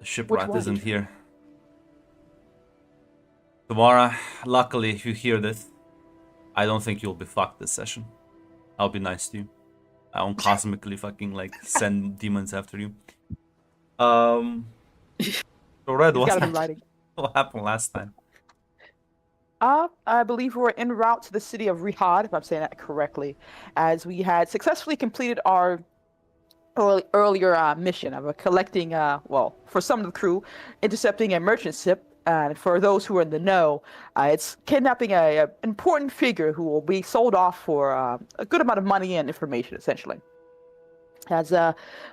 The Which shipwright one? isn't here. Tamara, luckily, if you hear this, I don't think you'll be fucked this session. I'll be nice to you. I won't cosmically fucking like send demons after you. Um, so Red, He's got it in writing. what happened last time? I believe we were en route to the city of Rihad, if I'm saying that correctly, as we had successfully completed our earlier mission of collecting, well, for some of the crew, intercepting a merchant ship. And for those who are in the know, it's kidnapping a important figure who will be sold off for a good amount of money and information, essentially. As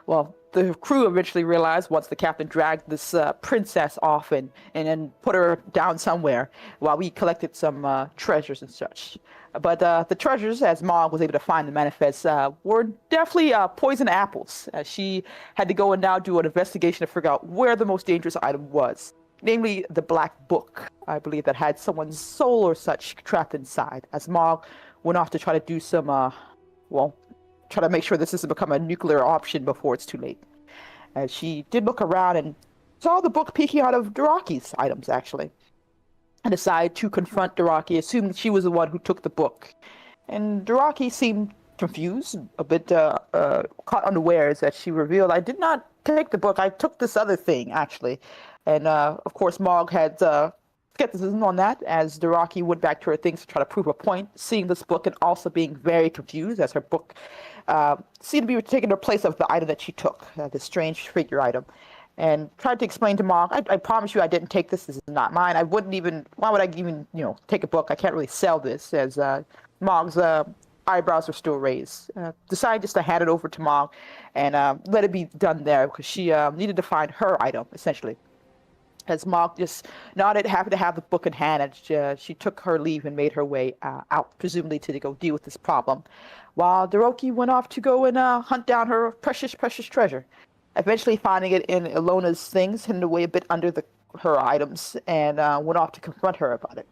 well, the crew eventually realized once the captain dragged this princess off and then put her down somewhere while we collected some treasures and such. But the treasures, as Mog was able to find the manifests, were definitely poison apples. As she had to go and now do an investigation to figure out where the most dangerous item was, namely the Black Book, I believe, that had someone's soul or such trapped inside. As Mog went off to try to do some, well, try to make sure this doesn't become a nuclear option before it's too late. As she did look around and saw the book peeking out of Daraki's items, actually, and decided to confront Daraki, assuming she was the one who took the book. And Daraki seemed confused, a bit caught unawares that she revealed, I did not take the book, I took this other thing, actually. And of course, Mog had skepticism on that, as Daraki went back to her things to try to prove a point, seeing this book and also being very confused, as her book seemed to be taking the place of the item that she took, the strange figure item. And tried to explain to Mog, I promise you I didn't take this. This is not mine. I wouldn't even, why would I even, take a book? I can't really sell this, as Mog's eyebrows were still raised. Decided just to hand it over to Mog and let it be done there, because she needed to find her item, essentially. As Mog just nodded, happy to have the book in hand, and she took her leave and made her way out, presumably to go deal with this problem, while Daroki went off to go and hunt down her precious, precious treasure, eventually finding it in Ilona's things, hidden away a bit under her items, and went off to confront her about it.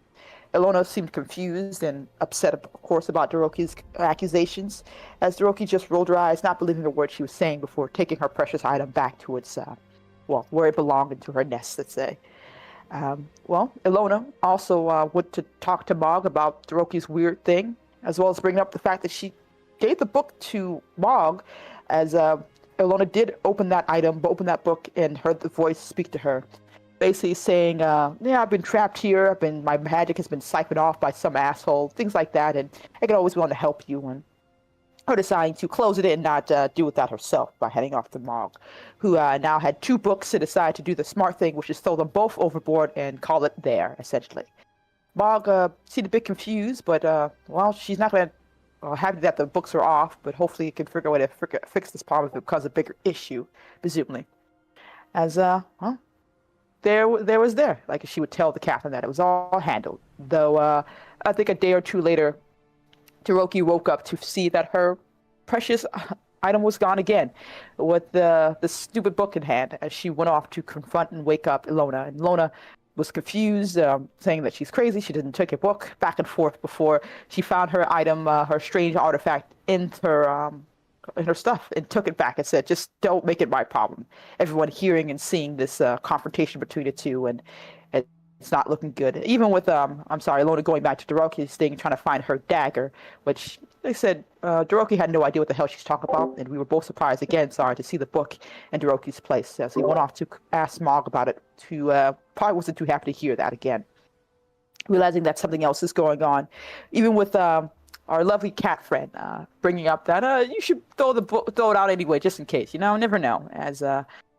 Ilona seemed confused and upset, of course, about Daroki's accusations, as Daroki just rolled her eyes, not believing a word she was saying, before taking her precious item back to its well, where it belonged, into her nest, let's say. Well, Ilona also went to talk to Mog about Daroki's weird thing, as well as bringing up the fact that she gave the book to Mog, as Ilona did open that book, and heard the voice speak to her, basically saying, yeah, I've been trapped here, my magic has been siphoned off by some asshole, things like that, and I can always want to help you. And her deciding to close it and not deal with that herself by heading off to Mog, who now had two books to decide to do the smart thing, which is throw them both overboard and call it there, essentially. Mog seemed a bit confused, but, well, she's not going to happy that the books are off, but hopefully you can figure out a way to fix this problem if it becomes a bigger issue, presumably. As, well, there was there. Like she would tell the captain that it was all handled. Though, I think a day or two later, Daroki woke up to see that her precious item was gone again, with the stupid book in hand, as she went off to confront and wake up Ilona. And Ilona was confused, saying that she's crazy, she didn't take a book, back and forth, before she found her item, her strange artifact, in her stuff, and took it back and said, just don't make it my problem. Everyone hearing and seeing this confrontation between the two, and it's not looking good. Even with, I'm sorry, Ilona going back to Daroki's thing, trying to find her dagger, which they said Daroki had no idea what the hell she's talking about, and we were both surprised again, sorry, to see the book in Daroki's place. As he went off to ask Mog about it, probably wasn't too happy to hear that again, realizing that something else is going on. Even with our lovely cat friend bringing up that you should throw it out anyway, just in case. Never know. As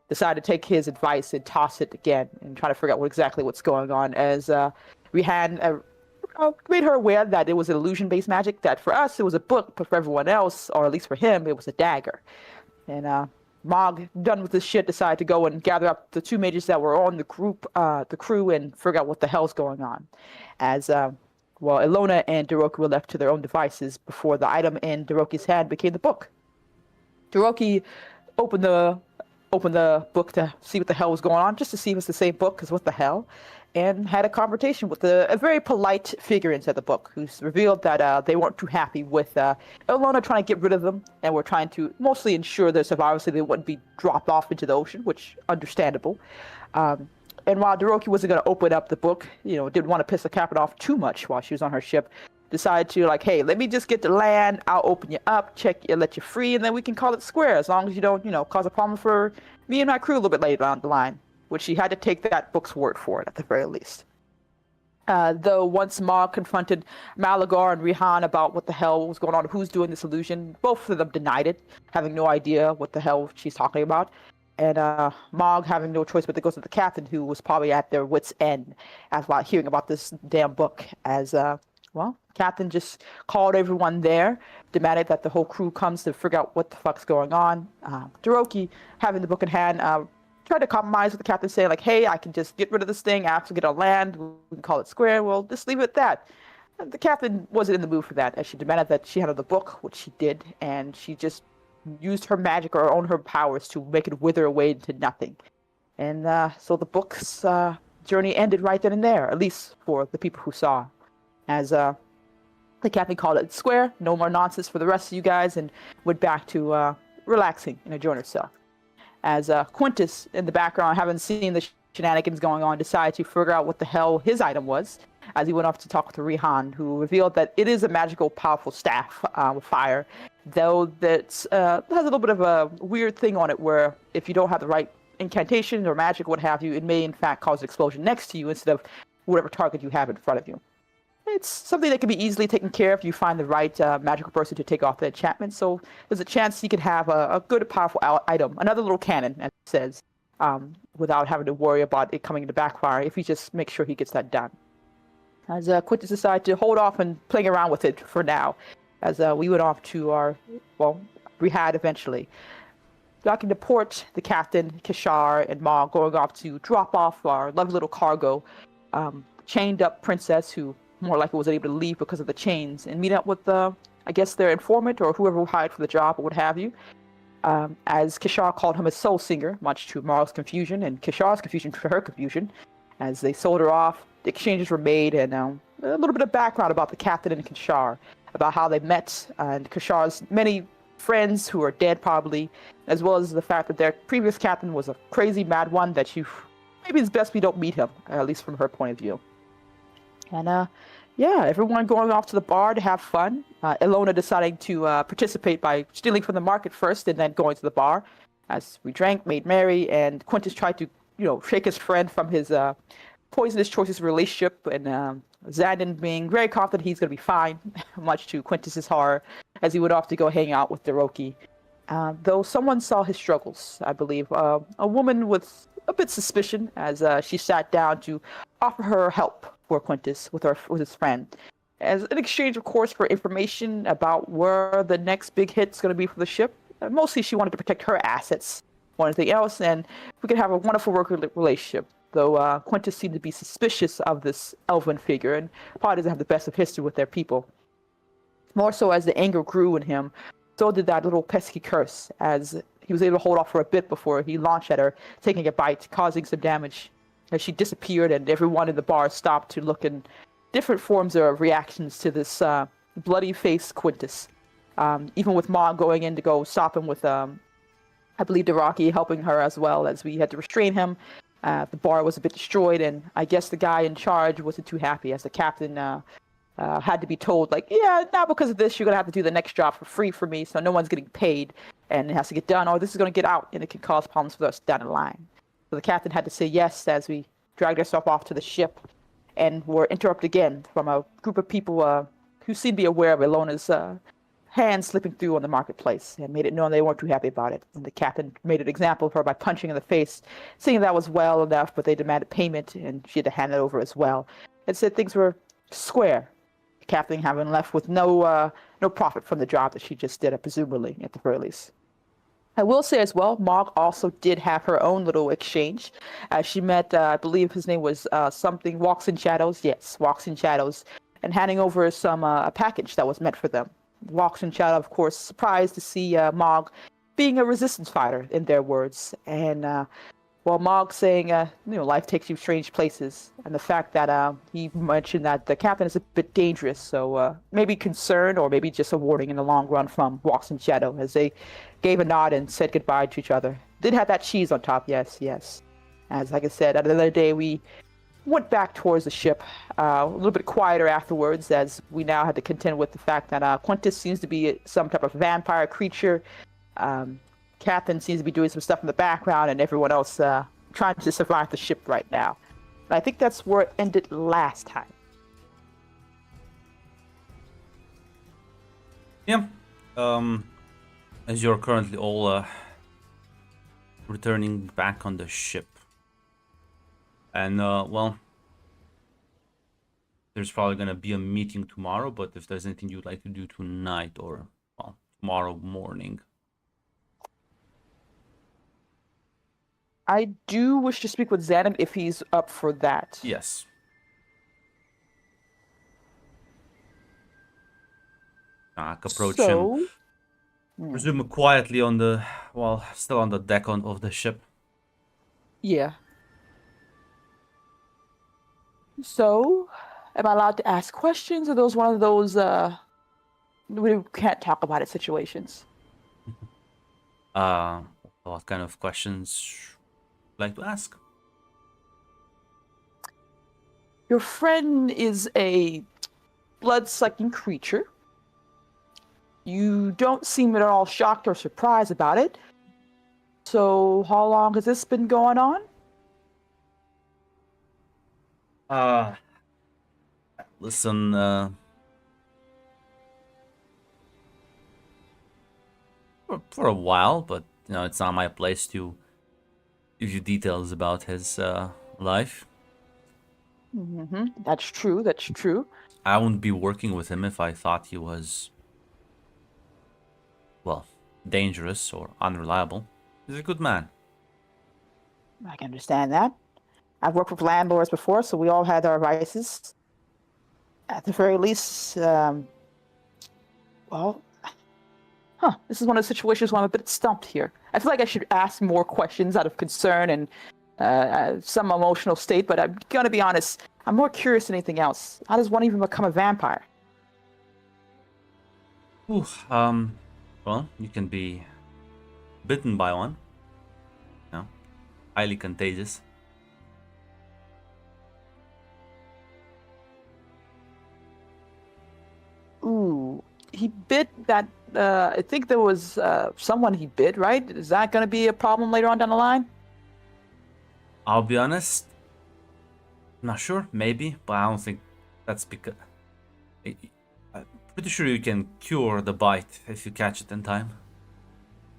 decided to take his advice and toss it again and try to figure out exactly what's going on. As Rihan made her aware that it was an illusion-based magic, that for us it was a book, but for everyone else, or at least for him, it was a dagger. And Mog, done with this shit, decided to go and gather up the two mages that were on the crew, and figure out what the hell's going on. As well, Ilona and Daroki were left to their own devices before the item in Daroki's hand became the book. Daroki opened the book to see what the hell was going on, just to see if it's the same book, because what the hell. and had a conversation with a very polite figure inside the book, who's revealed that they weren't too happy with Ilona trying to get rid of them, and were trying to mostly ensure their survival so they wouldn't be dropped off into the ocean, which understandable. And while Doroki wasn't going to open up the book, didn't want to piss the captain off too much while she was on her ship, decided to hey, let me just get to land, I'll open you up, check you, let you free, and then we can call it square, as long as you don't, cause a problem for me and my crew a little bit later down the line, which she had to take that book's word for it, at the very least. Though once Mog confronted Malagar and Rihan about what the hell was going on, who's doing this illusion, both of them denied it, having no idea what the hell she's talking about. And Mog having no choice but to go to the captain, who was probably at their wits' end after hearing about this damn book, as Captain just called everyone there, demanded that the whole crew comes to figure out what the fuck's going on. Doroki, having the book in hand, tried to compromise with the captain, saying hey, I can just get rid of this thing after we get on land, we can call it square, we'll just leave it at that. And the captain wasn't in the mood for that, as she demanded that she handle the book, which she did, and she just used her magic or own her powers to make it wither away into nothing. And so the book's journey ended right then and there, at least for the people who saw, as the captain called it square, no more nonsense for the rest of you guys, and went back to relaxing and enjoying herself. As Quintus, in the background, having seen the shenanigans going on, decided to figure out what the hell his item was, as he went off to talk with Rihan, who revealed that it is a magical, powerful staff with fire, though that has a little bit of a weird thing on it, where if you don't have the right incantation or magic, what have you, it may in fact cause an explosion next to you instead of whatever target you have in front of you. It's something that can be easily taken care of if you find the right magical person to take off the enchantment. So there's a chance he could have a good, powerful item, another little cannon, as it says, without having to worry about it coming into backfire if you just make sure he gets that done. As Quintus decided to hold off and playing around with it for now, as we went off to our, Rihad eventually. Docking to port, the captain, Kishar, and Ma going off to drop off our lovely little cargo, chained up princess, who more likely was able to leave because of the chains, and meet up with I guess their informant or whoever hired for the job or what have you. As Kishar called him a soul singer, much to Mar's confusion and Kishar's confusion for her confusion, as they sold her off. The exchanges were made, and a little bit of background about the captain and Kishar, about how they met, and Kishar's many friends who are dead probably, as well as the fact that their previous captain was a crazy mad one that maybe it's best we don't meet him, at least from her point of view. And everyone going off to the bar to have fun. Ilona deciding to participate by stealing from the market first and then going to the bar. As we drank, made merry, and Quintus tried to, shake his friend from his poisonous choices relationship, and Xandon being very confident he's going to be fine, much to Quintus's horror, as he went off to go hang out with Doroki. Though someone saw his struggles, I believe. A woman with a bit suspicion, as she sat down to offer her help for Quintus with his friend, as an exchange, of course, for information about where the next big hit's going to be for the ship. Mostly, she wanted to protect her assets, more than anything else, and we could have a wonderful working relationship. Though Quintus seemed to be suspicious of this elven figure, and probably doesn't have the best of history with their people. More so, as the anger grew in him, so did that little pesky curse, as he was able to hold off for a bit before he launched at her, taking a bite, causing some damage. As she disappeared, and everyone in the bar stopped to look in different forms of reactions to this bloody-faced Quintus. Even with Ma going in to go stop him with, I believe, Doroki helping her as well, as we had to restrain him. The bar was a bit destroyed, and I guess the guy in charge wasn't too happy, as the captain had to be told, now because of this, you're going to have to do the next job for free for me, so no one's getting paid, and it has to get done, or this is going to get out, and it can cause problems for us down the line. So the captain had to say yes, as we dragged ourselves off to the ship, and were interrupted again from a group of people who seemed to be aware of Ilona's hand slipping through on the marketplace, and made it known they weren't too happy about it. And the captain made an example of her by punching in the face, saying that was well enough, but they demanded payment, and she had to hand it over as well, and said things were square. The captain having left with no profit from the job that she just did, presumably, at the very least. I will say as well, Mog also did have her own little exchange. She met, I believe his name was something, Walks in Shadows. Yes, Walks in Shadows. And handing over a package that was meant for them. Walks in Shadow, of course, surprised to see Mog being a resistance fighter, in their words. And Well, Mog saying, life takes you strange places, and the fact that he mentioned that the captain is a bit dangerous, so maybe concerned or maybe just a warning in the long run from Walks in Shadow, as they gave a nod and said goodbye to each other. Did have that cheese on top, yes, yes. As like I said, at the end of the day, we went back towards the ship, a little bit quieter afterwards, as we now had to contend with the fact that Quintus seems to be some type of vampire creature. Captain seems to be doing some stuff in the background, and everyone else trying to survive the ship right now. And I think that's where it ended last time. Yeah. As you're currently all returning back on the ship. And, well, there's probably gonna be a meeting tomorrow, but if there's anything you'd like to do tonight or, well, tomorrow morning. I do wish to speak with Xanon if he's up for that. Yes. Approach him. Resume quietly on the, well, still on the deck of the ship. Yeah. So, am I allowed to ask questions, or those one of those we can't talk about it situations? What kind of questions would you like to ask? Your friend is a blood-sucking creature. You don't seem at all shocked or surprised about it. So, how long has this been going on? Listen, for a while, but it's not my place to give you details about his life. That's true. That's true. I wouldn't be working with him if I thought he was, well, dangerous or unreliable. He's a good man. I can understand that. I've worked with landlords before, so we all had our vices. At the very least, this is one of the situations where I'm a bit stumped here. I feel like I should ask more questions out of concern and some emotional state, but I'm gonna be honest, I'm more curious than anything else. How does one even become a vampire? Well, you can be bitten by one. Highly contagious. Ooh, he bit that. I think there was someone he bit, right? Is that going to be a problem later on down the line? I'll be honest. I'm not sure, maybe, but I don't think that's because. I'm pretty sure you can cure the bite if you catch it in time.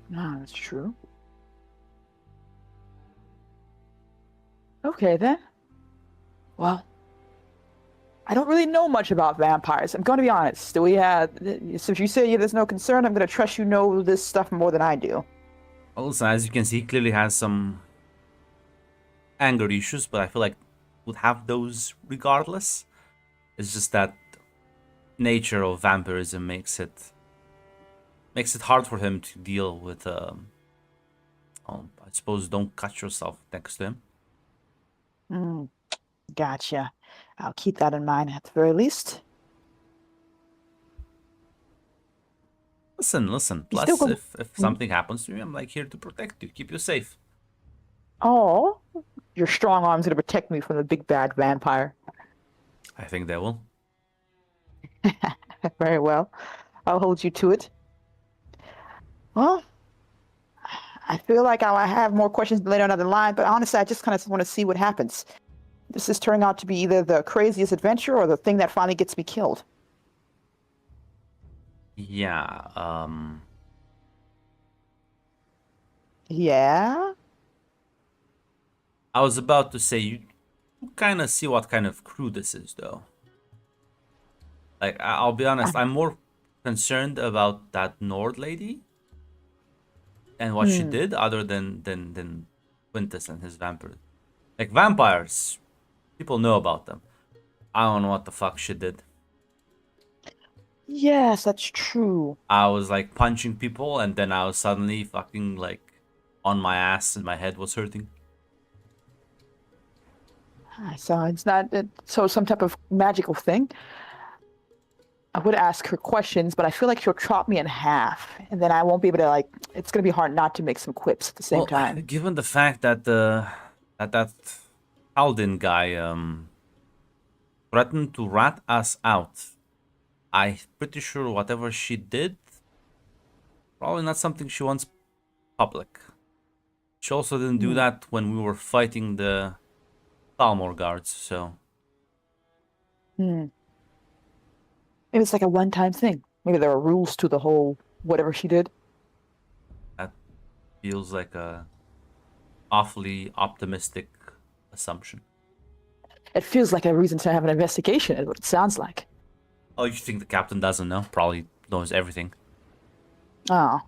No, that's true. Okay then. Well, I don't really know much about vampires. I'm going to be honest. So if you say there's no concern, I'm going to trust you know this stuff more than I do. Also, as you can see, he clearly has some anger issues, but I feel like would have those regardless. It's just that nature of vampirism makes it hard for him to deal with. I suppose don't cut yourself next to him. Gotcha. I'll keep that in mind at the very least. Listen. Plus, if something happens to you, I'm here to protect you, keep you safe. Oh, your strong arm's gonna protect me from the big bad vampire. I think they will. Very well. I'll hold you to it. Well, I feel like I'll have more questions later on down the line, but honestly, I just kind of want to see what happens. This is turning out to be either the craziest adventure or the thing that finally gets me killed. Yeah, Yeah? I was about to say, you kind of see what kind of crew this is, though. I'll be honest, I'm more concerned about that Nord lady and what she did, other than Quintus and his vampire. Vampires, people know about them. I don't know what the fuck she did. Yes, that's true. I was punching people, and then I was suddenly fucking on my ass, and my head was hurting. So it's not so some type of magical thing. I would ask her questions, but I feel like she'll chop me in half, and then I won't be able to like. It's gonna be hard not to make some quips at the same Well, time. given the fact that that Aldin guy threatened to rat us out, I'm pretty sure whatever she did, probably not something she wants public. She also didn't do Hmm. that when we were fighting the Thalmor guards, so Hmm. Maybe it's like a one-time thing. Maybe there are rules to the whole whatever she did. that feels like a awfully optimistic assumption. It feels like a reason to have an investigation. Is what it sounds like. Oh, you think the captain doesn't know? Probably knows everything. Oh.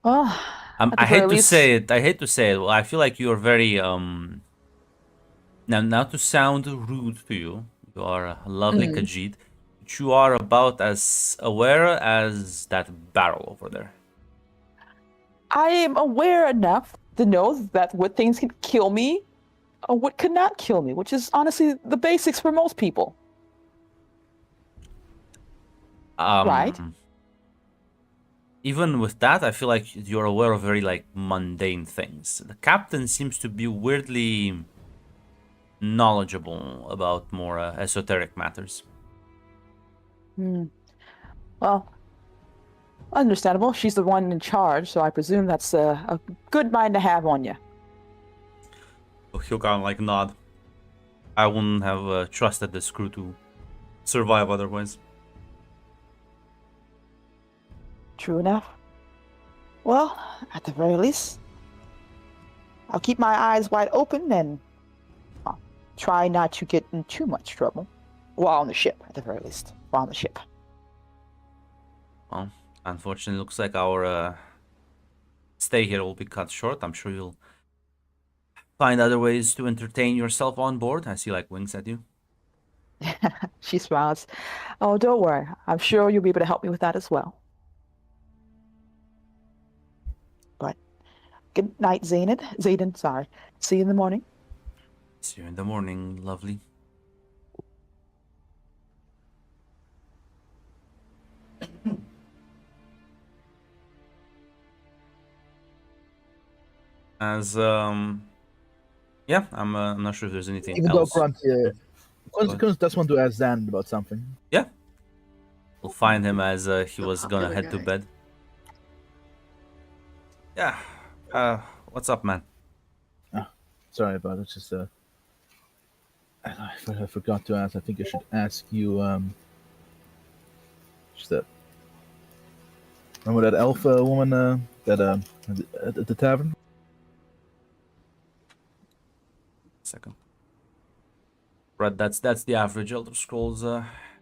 Well, at I the very hate to least, say it. I hate to say it. Well, I feel like you're very now, not to sound rude to you, you are a lovely mm, Khajiit, but you are about as aware as that barrel over there. I am aware enough to know that what things can kill me or what could not kill me, which is honestly the basics for most people, right? Um, Even with that, I feel like you're aware of very like mundane things. The captain seems to be weirdly knowledgeable about more esoteric matters. Hmm. Well, understandable. She's the one in charge, so I presume that's a good mind to have on you. So he'll kind of like nod. I wouldn't have trusted this crew to survive otherwise. True enough. Well, at the very least, I'll keep my eyes wide open and try not to get in too much trouble while on the ship, at the very least, while on the ship. Well, unfortunately, looks like our stay here will be cut short. I'm sure you'll find other ways to entertain yourself on board. I see like winks at you. She smiles. Oh, don't worry. I'm sure you'll be able to help me with that as well. But good night, Zainid. Zayden, sorry. See you in the morning. See you in the morning, lovely. As yeah, I'm not sure if there's anything Even though else. Grunt, Kunz does want to ask Zan about something. Yeah, we'll find him as he was gonna head to bed. Yeah. What's up, man? Sorry about it. Just I forgot to ask. I think I should ask you. Just that. Remember that elf woman that at the tavern? Second. Right, that's the average Elder Scrolls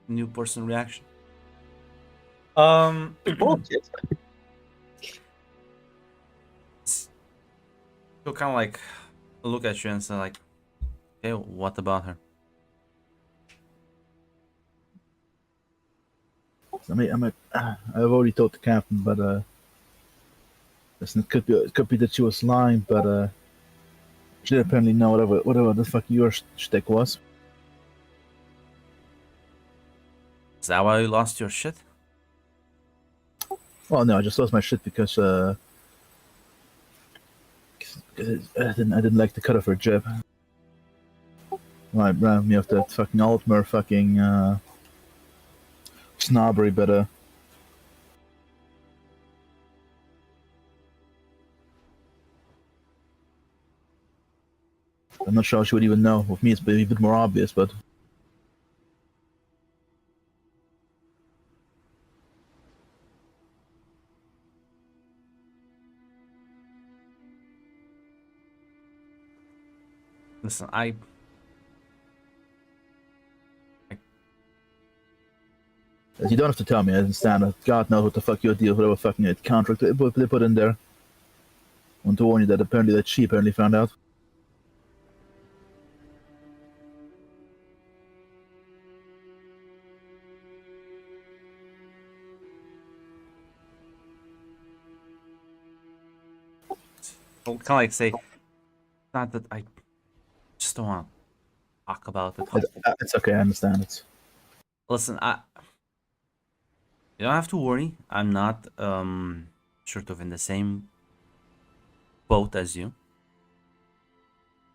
new person reaction. Bullshit. He'll kind of like look at you and say like, "Okay, what about her?" I've already told the captain, but listen, it could be that she was lying, but she didn't apparently know whatever the fuck your shtick was. Is that why you lost your shit? Well, no, I just lost my shit because I didn't like the cut of her jib. Right, ran me off that fucking Altmer fucking snobbery, but I'm not sure she would even know. With me, it's a bit more obvious, but Listen, you don't have to tell me. I understand. God knows what the fuck your deal, whatever fucking contract they put in there. I want to warn you that apparently that she apparently found out. I'll kind of like say, not that I just don't want to talk about it. It's okay. I understand it. Listen, you don't have to worry. I'm not sort of in the same boat as you.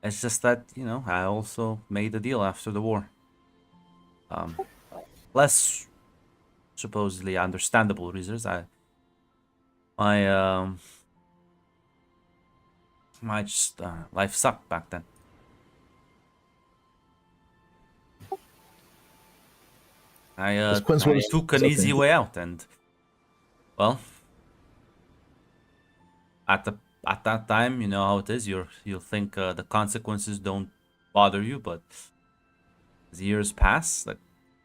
It's just that, I also made a deal after the war. Less supposedly understandable reasons. My just life sucked back then. I took an easy way out, and well, at that time, you know how it is. You'll think the consequences don't bother you, but as years pass, the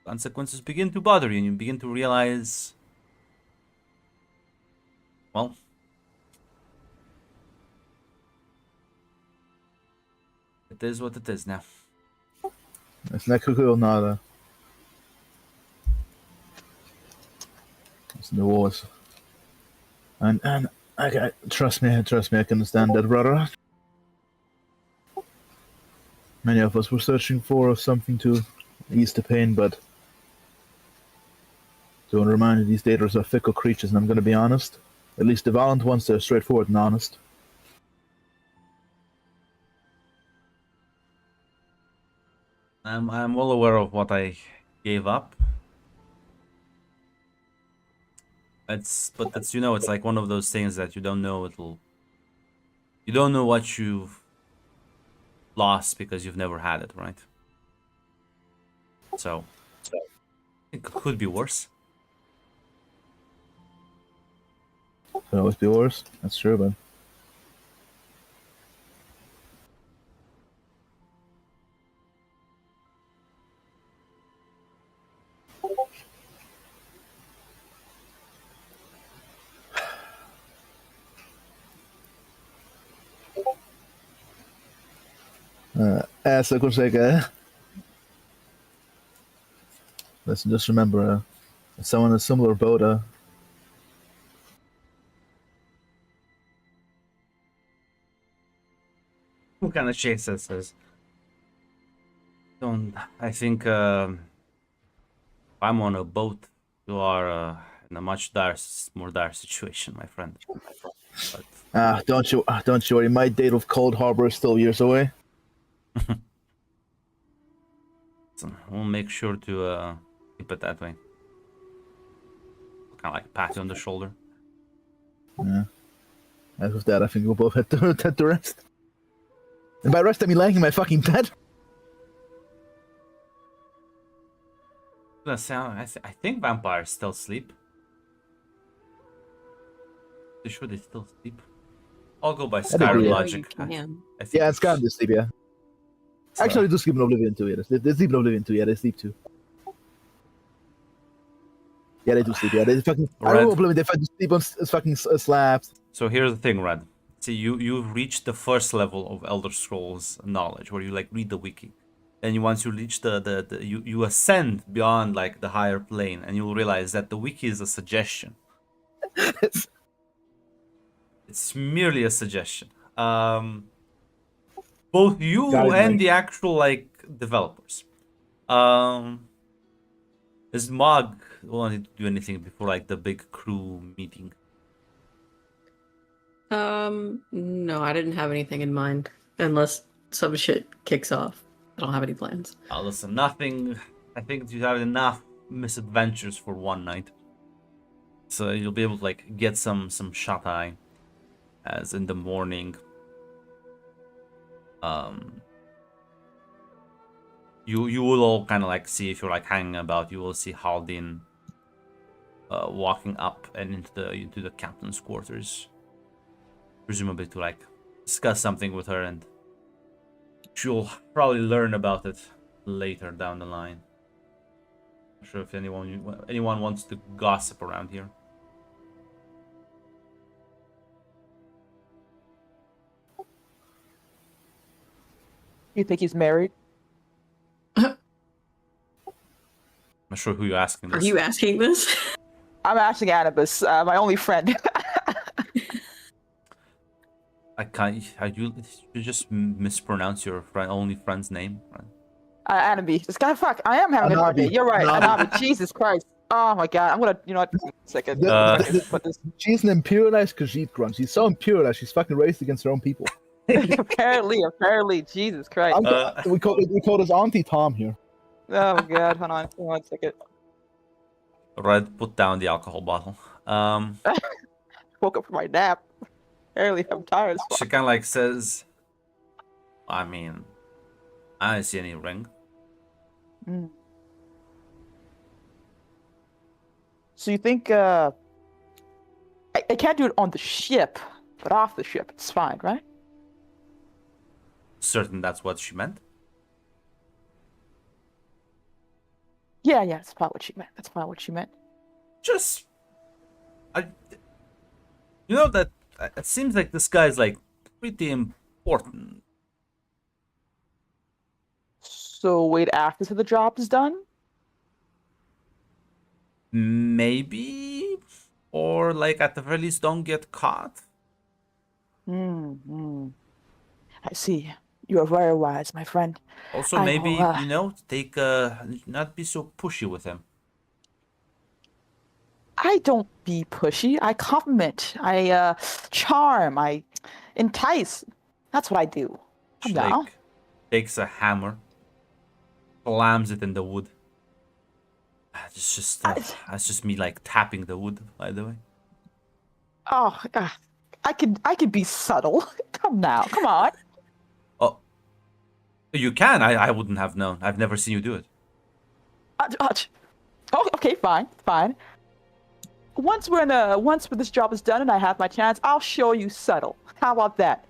consequences begin to bother you, and you begin to realize, well, it is what it is now. It's not cool, nada. It's the wars. And trust me, I can understand that, brother. Many of us were searching for something to ease the pain, but to remind you, these daters are fickle creatures, and I'm going to be honest. At least the violent ones are straightforward and honest. I'm well aware of what I gave up. It's it's like one of those things that you don't know you don't know what you've lost because you've never had it, right? So it could be worse. Could always be worse. That's true, but essa consegue. Listen, just remember, someone in a similar boat. What kind of chase this is? I think if I'm on a boat, you are in a much more dire situation, my friend. But Don't you worry. My date with Cold Harbor is still years away. so we'll make sure to keep it that way. Kind of like pat you on the shoulder. Yeah. As with that, I think we'll both head to rest. And by rest, I mean laying in my fucking bed. I think vampires still sleep. They sure they still sleep. I'll go by Skyrim logic. Yeah, it's Skyrim they sleep, yeah. Actually, they do sleep in Oblivion too, yeah. They sleep in Oblivion too, yeah, they sleep too. Yeah, they do sleep, yeah. They fucking... I don't know Oblivion, they fucking sleep on fucking slabs. So here's the thing, Red. See, you've reached the first level of Elder Scrolls knowledge, where you like read the wiki. Then once you reach you ascend beyond like the higher plane, and you'll realize that the wiki is a suggestion. It's merely a suggestion. Both you and the actual like developers. Is Mog wanted to do anything before like the big crew meeting? No, I didn't have anything in mind. Unless some shit kicks off. I don't have any plans. Listen, nothing. I think you have enough misadventures for one night. So you'll be able to like get some shut eye. As in the morning. You will all kind of like see, if you're like hanging about, you will see Haldin walking up and into the captain's quarters. Presumably to like discuss something with her, and she'll probably learn about it later down the line. Not sure if anyone wants to gossip around here. You think he's married? I'm not sure who you're asking this. Are you asking this? I'm asking Anubis, my only friend. I can't. You just mispronounce your only friend's name, right? Anabi. This guy, fuck. I am having a hard day. Anabi. You're right. Anabi. Anabi. Jesus Christ. Oh my god. I'm gonna, you know what? Second. Uh, Put this. She's an imperialized Khajiit grunt. She's so impure that she's fucking racist against her own people. apparently. Jesus Christ. We call his Auntie Tom here. Oh my god. Hold on. One second. Red, put down the alcohol bottle. Woke up from my nap. Apparently, I'm tired as fuck. She kind of like says, I mean, I don't see any ring. Mm. So you think I can't do it on the ship, but off the ship it's fine, right? Certain that's what she meant. Yeah, that's probably what she meant. That's probably what she meant. Just, you know that it seems like this guy's like pretty important. So wait after the job is done? Maybe, or like at the very least, don't get caught. Hmm. I see. You are very wise, my friend. Also, I maybe will, you know, take not be so pushy with him. I don't be pushy. I compliment. I charm. I entice. That's what I do. She Now. like takes a hammer, slams it in the wood. That's just me like tapping the wood, by the way. Oh, I could be subtle. Come now. Come on. Oh, you can. I wouldn't have known. I've never seen you do it. Oh, okay, fine. Once this job is done and I have my chance, I'll show you subtle. How about that?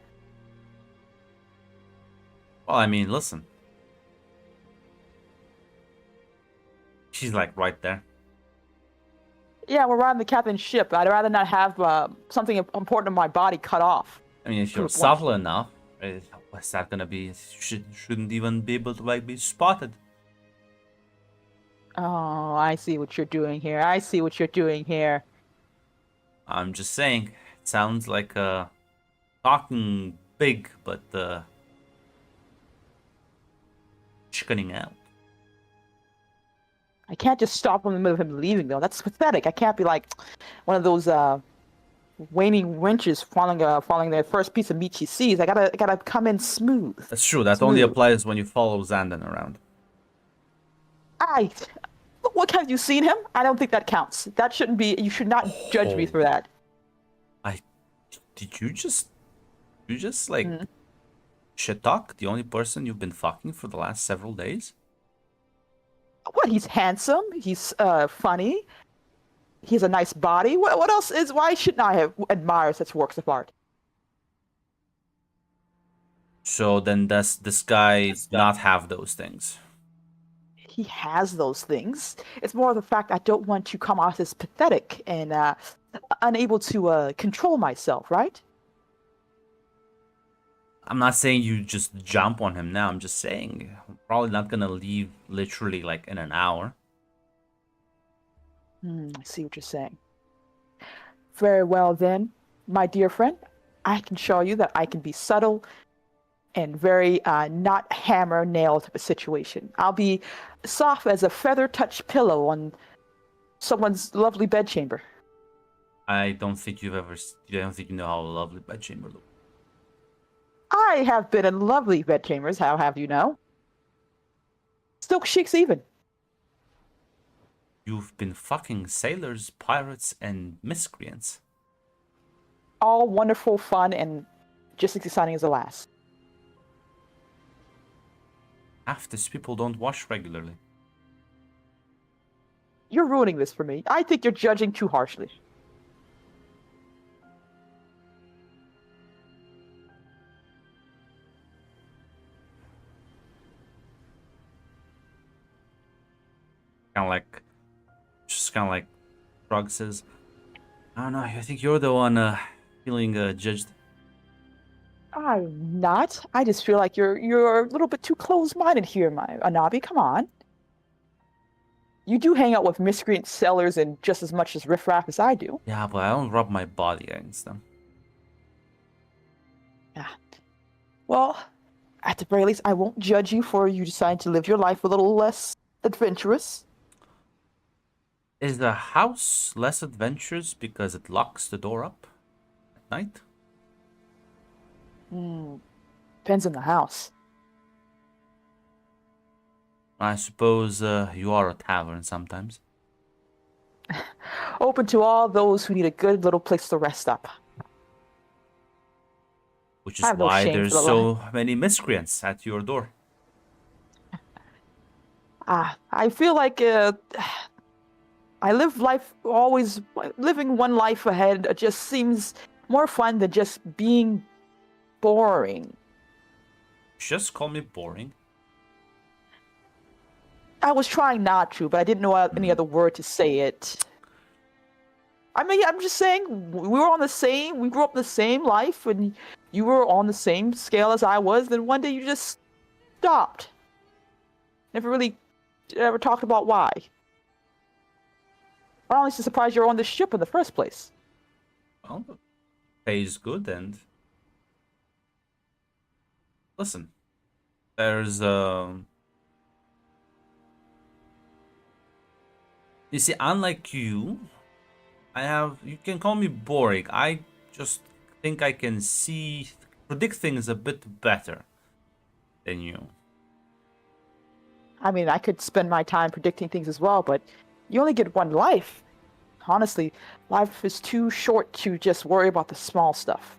Well, I mean, listen. She's like right there. Yeah, we're riding the captain's ship. I'd rather not have something important in my body cut off. I mean, if you're Good point. subtle enough, what's that gonna be? Shouldn't even be able to like be spotted. Oh, I see what you're doing here. I'm just saying. It sounds like talking big, but chickening out. I can't just stop him in the middle of him leaving, though. That's pathetic. I can't be like one of those waning wenches following their first piece of meat she sees. I gotta come in smooth. That's true. That only Smooth. applies when you follow Xandon around. What have you seen him? I don't think that counts. That shouldn't be. You should not judge me for that. Did you just like shit talk the only person you've been fucking for the last several days? What? He's handsome. He's funny. He has a nice body. What else is? Why shouldn't I have admire such works of art? So then does this guy not have those things? He has those things. It's more of the fact I don't want to come off as pathetic and unable to control myself, right? I'm not saying you just jump on him now. I'm just saying I'm probably not gonna leave literally like in an hour. I see what you're saying. Very well then, my dear friend. I can show you that I can be subtle and very not hammer nail type of situation. I'll be soft as a feather touched pillow on someone's lovely bedchamber. I don't think you know how a lovely bedchamber looks. I have been in lovely bedchambers, how have you know? Still chicks even. You've been fucking sailors, pirates, and miscreants. All wonderful, fun, and just as exciting as the last. Half these people don't wash regularly. You're ruining this for me. I think you're judging too harshly. Kind of like Frog says, I don't know, I think you're the one feeling judged. I'm not. I just feel like you're a little bit too close-minded here, my Anabi. Come on. You do hang out with miscreant sellers and just as much as riffraff as I do. Yeah, but I don't rub my body against them. Well, at the very least, I won't judge you for you deciding to live your life a little less adventurous. Is the house less adventurous because it locks the door up at night? Depends on the house. I suppose you are a tavern sometimes. Open to all those who need a good little place to rest up. Which I is have no why shame there's for the so many miscreants at your door. I feel like I live life always living one life ahead. It just seems more fun than just being boring. Just call me boring. I was trying not to, but I didn't know any other word to say it. I mean, I'm just saying we grew up in the same life, and you were on the same scale as I was. Then one day you just stopped. Never really ever talked about why. I'm honestly surprised you're on this ship in the first place. Well, the pay is good and listen, there's you see, unlike you, you can call me boring. I just think I can predict things a bit better than you. I mean, I could spend my time predicting things as well, but you only get one life. Honestly, life is too short to just worry about the small stuff.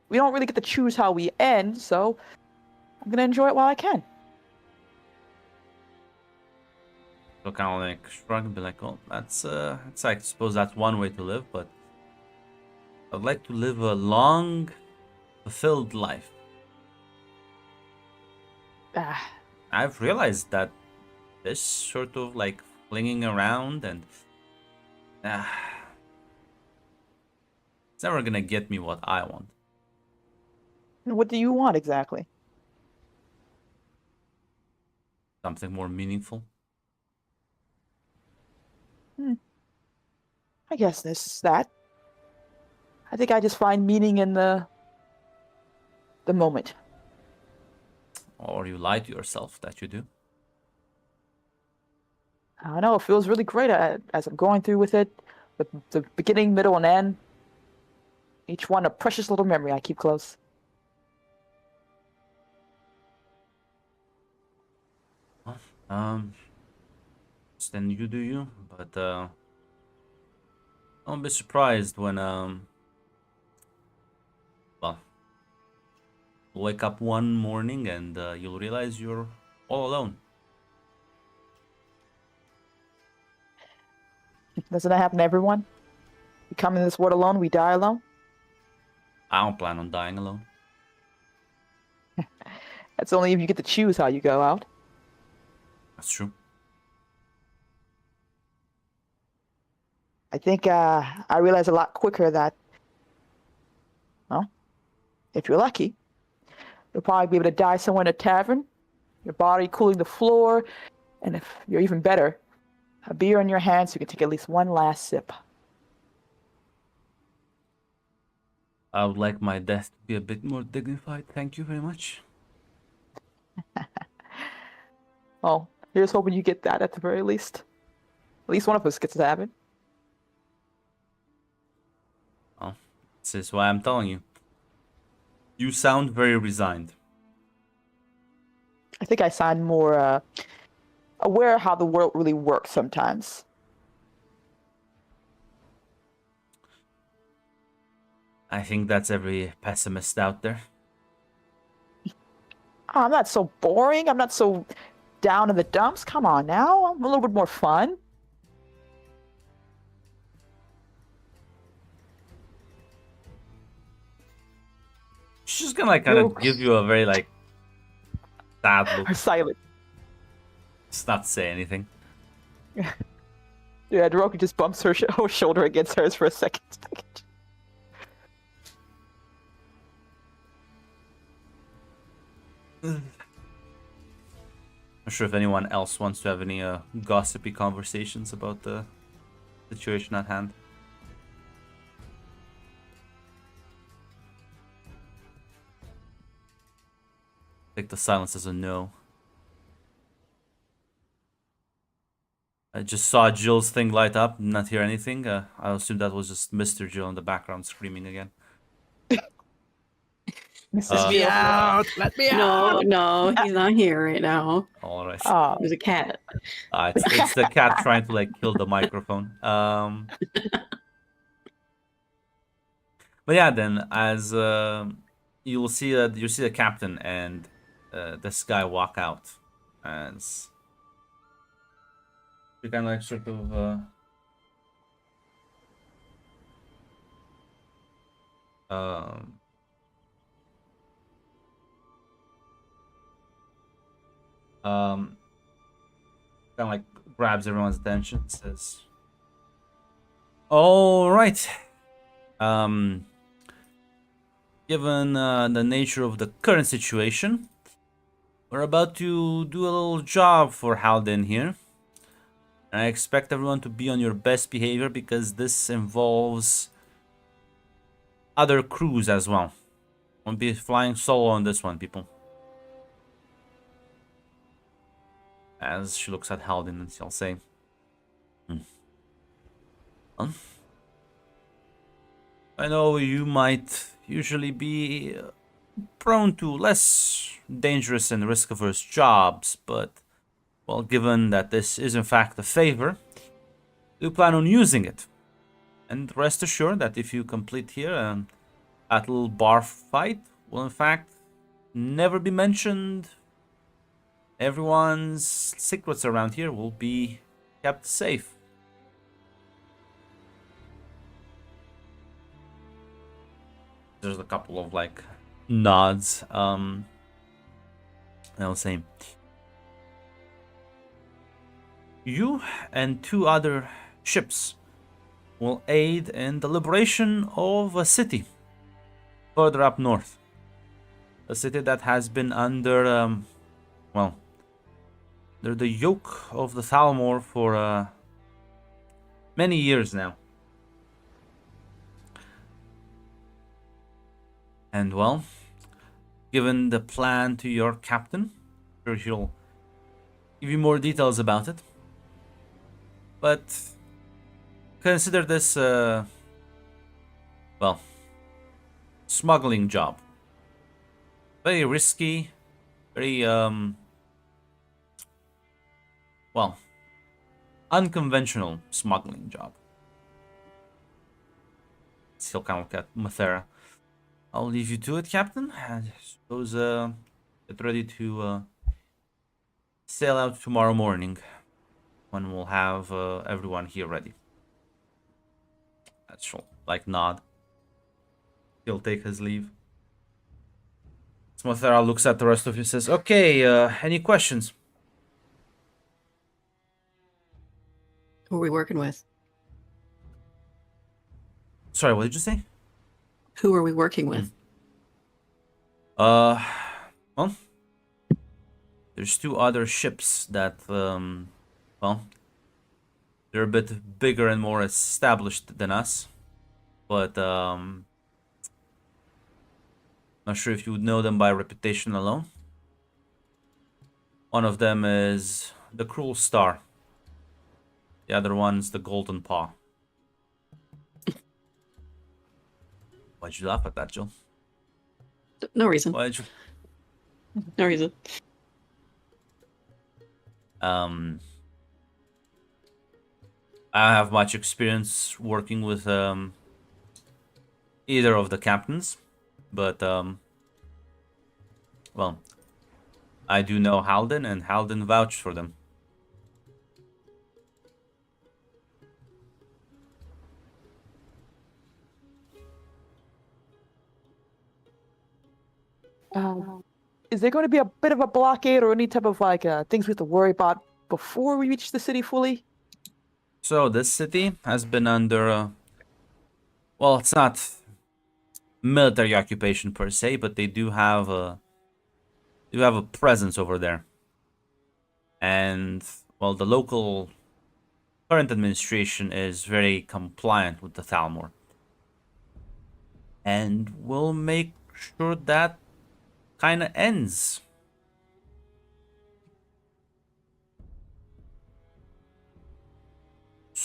We don't really get to choose how we end, so I'm gonna enjoy it while I can. So kind of like shrug and be like, "Oh, it's I suppose that's one way to live, but I'd like to live a long, fulfilled life." Ah, I've realized that this sort of like flinging around and it's never gonna get me what I want. what do you want exactly? Something more meaningful. I guess this is that. I think I just find meaning in the moment. Or you lie to yourself that you do. I don't know, it feels really great as I'm going through with it. The beginning, middle, and end. Each one a precious little memory I keep close. Well, then you do you, but don't be surprised when well, you'll wake up one morning and you'll realize you're all alone. Doesn't that happen to everyone? We come in this world alone, we die alone. I don't plan on dying alone. That's only if you get to choose how you go out. That's true. I think I realized a lot quicker that, well, if you're lucky, you'll probably be able to die somewhere in a tavern, your body cooling the floor, and if you're even better, a beer in your hand so you can take at least one last sip. I would like my death to be a bit more dignified. Thank you very much. Well, here's hoping you get that at the very least. At least one of us gets to have it. Well, this is why I'm telling you. You sound very resigned. I think I sound more aware of how the world really works sometimes. I think that's every pessimist out there. I'm not so boring. I'm not so down in the dumps. Come on now. I'm a little bit more fun. She's just gonna like kind of give you a very like sad look. Or silent. Just not say anything. Yeah, Doroki just bumps her shoulder against hers for a second. Not sure if anyone else wants to have any gossipy conversations about the situation at hand. Take the silence as a no. I just saw Jill's thing light up, not hear anything. I assume that was just Mr. Jill in the background screaming again. Mrs. Uh, Jill. Let me No, he's not here right now. All right. Oh, There's a cat. It's the cat trying to like kill the microphone. But yeah, then as you'll see the captain and this guy walk out as you kind of like sort of um kind of like grabs everyone's attention, says, "All right. Given the nature of the current situation, we're about to do a little job for Halden here. And I expect everyone to be on your best behavior because this involves other crews as well. Won't be flying solo on this one, people." As she looks at Halden and she'll say, Well, I know you might usually be prone to less dangerous and risk-averse jobs, but, well, given that this is in fact a favor, we plan on using it. And rest assured that if you complete here, that little bar fight will in fact never be mentioned. Everyone's secrets around here will be kept safe. There's a couple of like nods. I'll say, you and 2 other ships will aid in the liberation of a city further up north. A city that has been under, well, they're the yoke of the Thalmor for many years now. And well, given the plan to your captain, I'm sure he'll give you more details about it. But consider this, well, smuggling job. Very risky, very, well, unconventional smuggling job. He'll kind of look at Mathera. I'll leave you to it, Captain. I suppose get ready to sail out tomorrow morning when we'll have everyone here ready. She'll like nod. He'll take his leave. Mathera looks at the rest of you and says, "Okay, any questions?" Who are we working with? Sorry, what did you say? Who are we working with? Well, there's 2 other ships that, well, they're a bit bigger and more established than us, but, not sure if you would know them by reputation alone. One of them is the Cruel Star. The other one's the Golden Paw. Why'd you laugh at that, Jill? No reason. Why'd you... No reason. I have much experience working with either of the captains, but well, I do know Halden, and Halden vouched for them. Is there going to be a bit of a blockade or any type of like things we have to worry about before we reach the city fully? So this city has been under, well, it's not military occupation per se, but they do have a presence over there. And well, the local current administration is very compliant with the Thalmor, and will make sure that kind of ends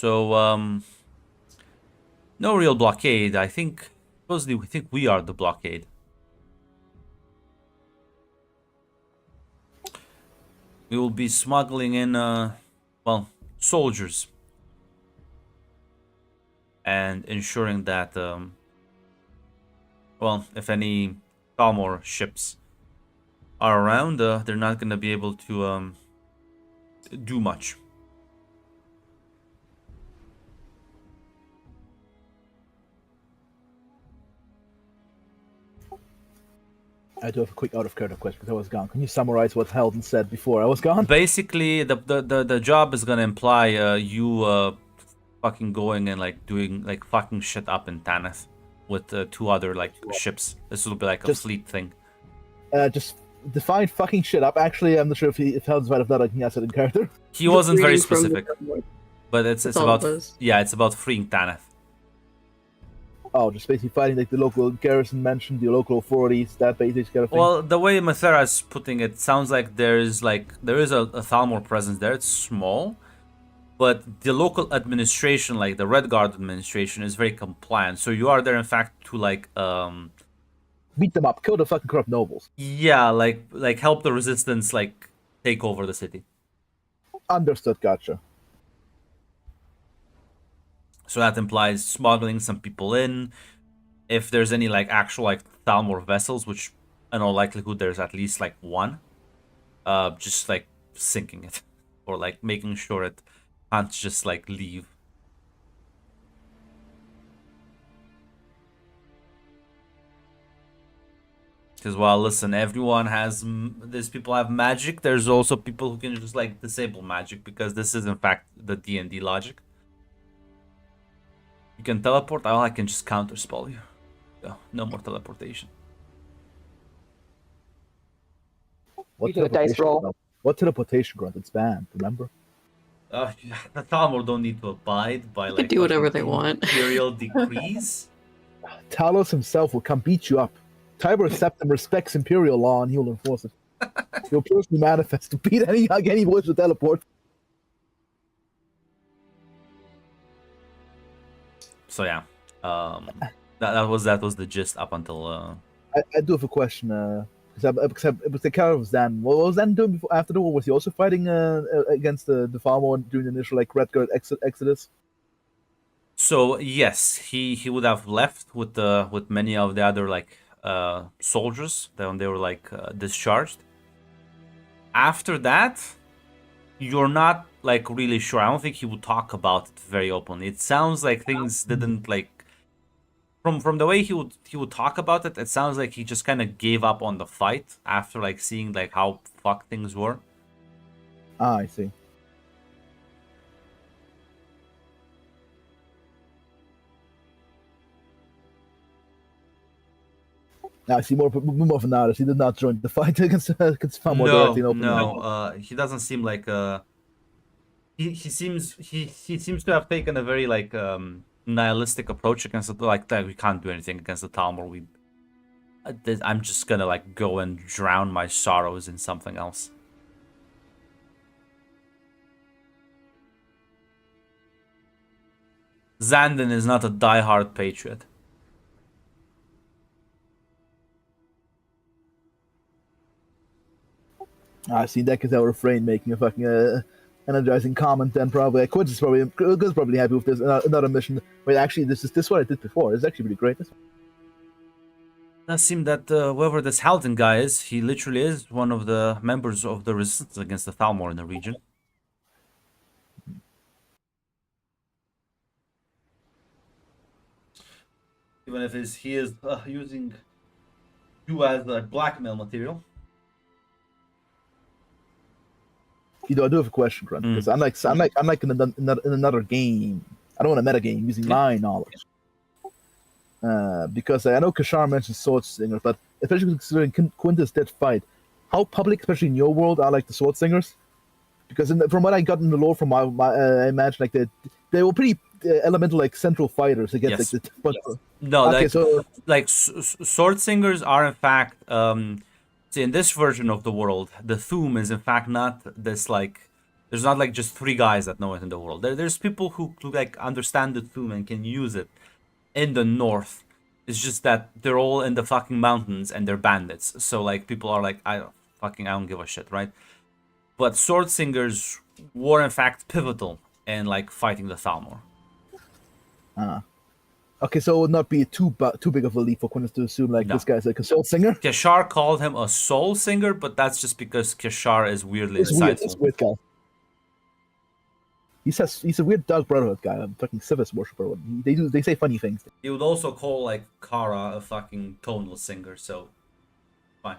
So no real blockade. I think supposedly we think we are the blockade. We will be smuggling in well, soldiers and ensuring that well, if any Thalmor ships are around, they're not going to be able to do much. I do have a quick out of character question because I was gone. Can you summarize what Helden said before I was gone? Basically, the job is gonna imply you fucking going and like doing like fucking shit up in Tanith with two other like ships. This will be like a Just- fleet thing. Just define fucking shit up. Actually, I'm not sure if Helden's right if that I think I said in character. He wasn't very Reading from the specific, report. but it's That's all it about was. yeah, it's about freeing Tanith. Oh, just basically fighting like the local garrison mentioned, the local authorities, that basic kind of thing. Well, the way Mathera's putting it sounds like there is a Thalmor presence there. It's small, but the local administration, like the Red Guard administration, is very compliant. So you are there, in fact, to like Beat them up, kill the fucking corrupt nobles. yeah, like help the resistance like take over the city. Understood, gotcha. So that implies smuggling some people in. If there's any like actual like Thalmor vessels, which in all likelihood there's at least like one, just like sinking it or like making sure it can't just like leave. Because well, listen, everyone has these people have magic. There's also people who can just like disable magic because this is in fact the D&D logic. You can teleport. Oh, I can just counter spell you. No more teleportation. What You do a dice teleportation roll. grunt? What teleportation grunt? It's banned, remember? The Thalmor don't need to abide by They like can do whatever they fucking want. imperial decrees. Talos himself will come beat you up. Tiber Septim respects Imperial law and he will enforce it. He'll personally manifest to beat any wish to teleport. So yeah, that was the gist up until I do have a question, because it was the character of Zan. What was Zan doing before, after the war? Was he also fighting against the Thalmor during the initial like Red Guard exodus? So yes, he would have left with many of the other like soldiers when they were like discharged. After that, you're not like really sure. I don't think he would talk about it very openly. It sounds like things didn't like from the way he would talk about it. It sounds like he just kind of gave up on the fight after like seeing like how fucked things were. Ah, I see. Now I see more of an artist. He did not join the fight against Thalmor directly in open. No. He doesn't seem like he seems to have taken a very like nihilistic approach against it. Like that, we can't do anything against the Thalmor. I'm just gonna like go and drown my sorrows in something else. Zandon is not a die-hard patriot. I see that because I refrain making a fucking energizing comment. Then probably Quince is probably happy with this another mission. Wait, actually, this is what I did before. It's actually pretty great. Does seem that whoever this Halden guy is, he literally is one of the members of the resistance against the Thalmor in the region. Even if he is using you as blackmail material. You know, I do have a question, Grunt, because unlike in another game, I don't want to metagame using my knowledge. Because I know Kashar mentioned sword singers, but especially considering Quintus did fight, how public, especially in your world, are like the sword singers? Because from what I got in the lore from I imagine like they were pretty elemental like central fighters against Yes. like No, okay, like so sword singers are in fact see, in this version of the world, the Thuum is in fact not this like There's not like just 3 guys that know it in the world. There's people who like understand the Thum and can use it in the north. It's just that they're all in the fucking mountains and they're bandits. So like people are like, I don't give a shit, right? But sword singers were in fact pivotal in like fighting the Thalmor. Okay, so it would not be too big of a leap for Quintus to assume like No. this guy's like a soul singer. Keshar called him a soul singer, but that's just because Keshar is weirdly It's weird. insightful. It's a weird guy. He's a weird Dark Brotherhood guy. A fucking Civis worshiper. They say funny things. He would also call like Kara a fucking tonal singer, so fine.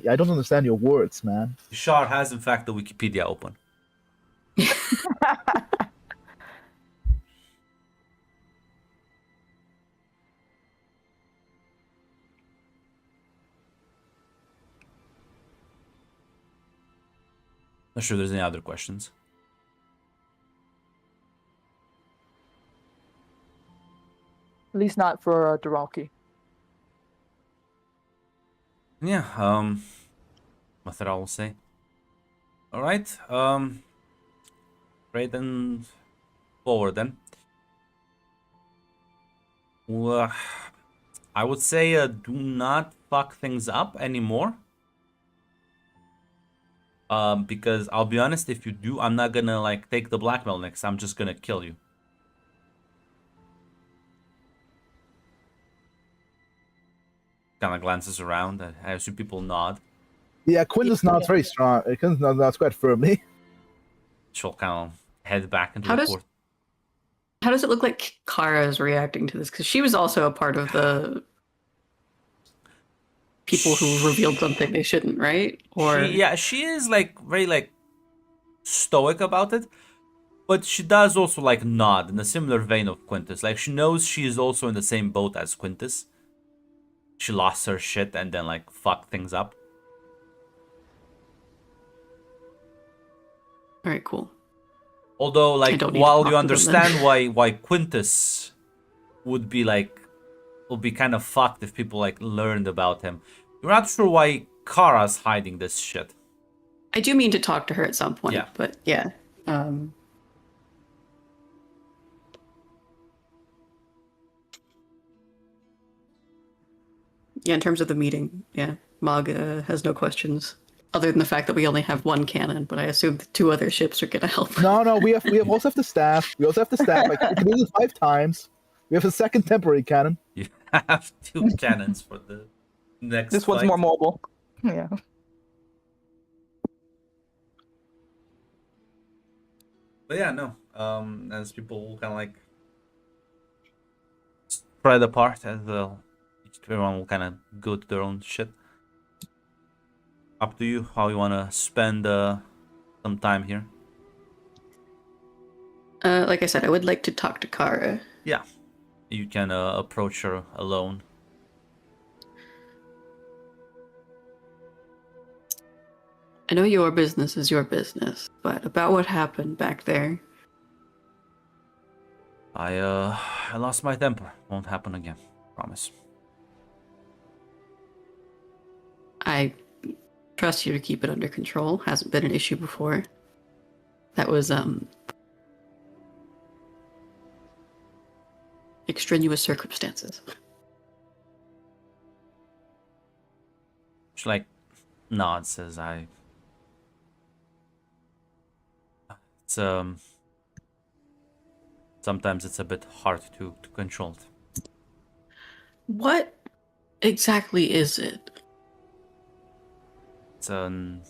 I don't understand your words, man. Keshar has in fact the Wikipedia open. Not sure there's any other questions. At least not for Duralki. Yeah, what that I will say. Alright, right then forward then. Well, I would say do not fuck things up anymore. Because I'll be honest, if you do, I'm not gonna like take the blackmail next. I'm just gonna kill you. Kind of glances around. I assume people nod. Yeah, Quintus nods very strong. Quintus nods quite firmly. She'll kind of head back into How the does- court. How does it look like Kara is reacting to this? Because she was also a part of the people who revealed something they shouldn't, right? Or She is like very like stoic about it, but she does also like nod in a similar vein of Quintus. Like she knows she is also in the same boat as Quintus. She lost her shit and then like fucked things up. all right, cool. Although like don't need to while talk you to them then. understand why Quintus would be kind of fucked if people like learned about him, you're not sure why Kara's hiding this shit. I do mean to talk to her at some point, Yeah. but yeah. Yeah, in terms of the meeting, yeah, Mog has no questions other than the fact that we only have one cannon, but I assume the 2 other ships are gonna help. No, we also have the staff. We also have the staff. Like we can do this 5 times. We have a second temporary cannon. You have 2 cannons for the next This one's fight. more mobile. Yeah. But yeah, no. As people kind of like spread apart, as everyone will kind of go to their own shit. Up to you how you want to spend some time here. Like I said, I would like to talk to Kara. Yeah, you can approach her alone. I know your business is your business, but about what happened back there. I lost my temper. Won't happen again. Promise. I trust you to keep it under control. Hasn't been an issue before. That was extraneous circumstances. She like nods, says it's sometimes it's a bit hard to control it. What exactly is it? It's an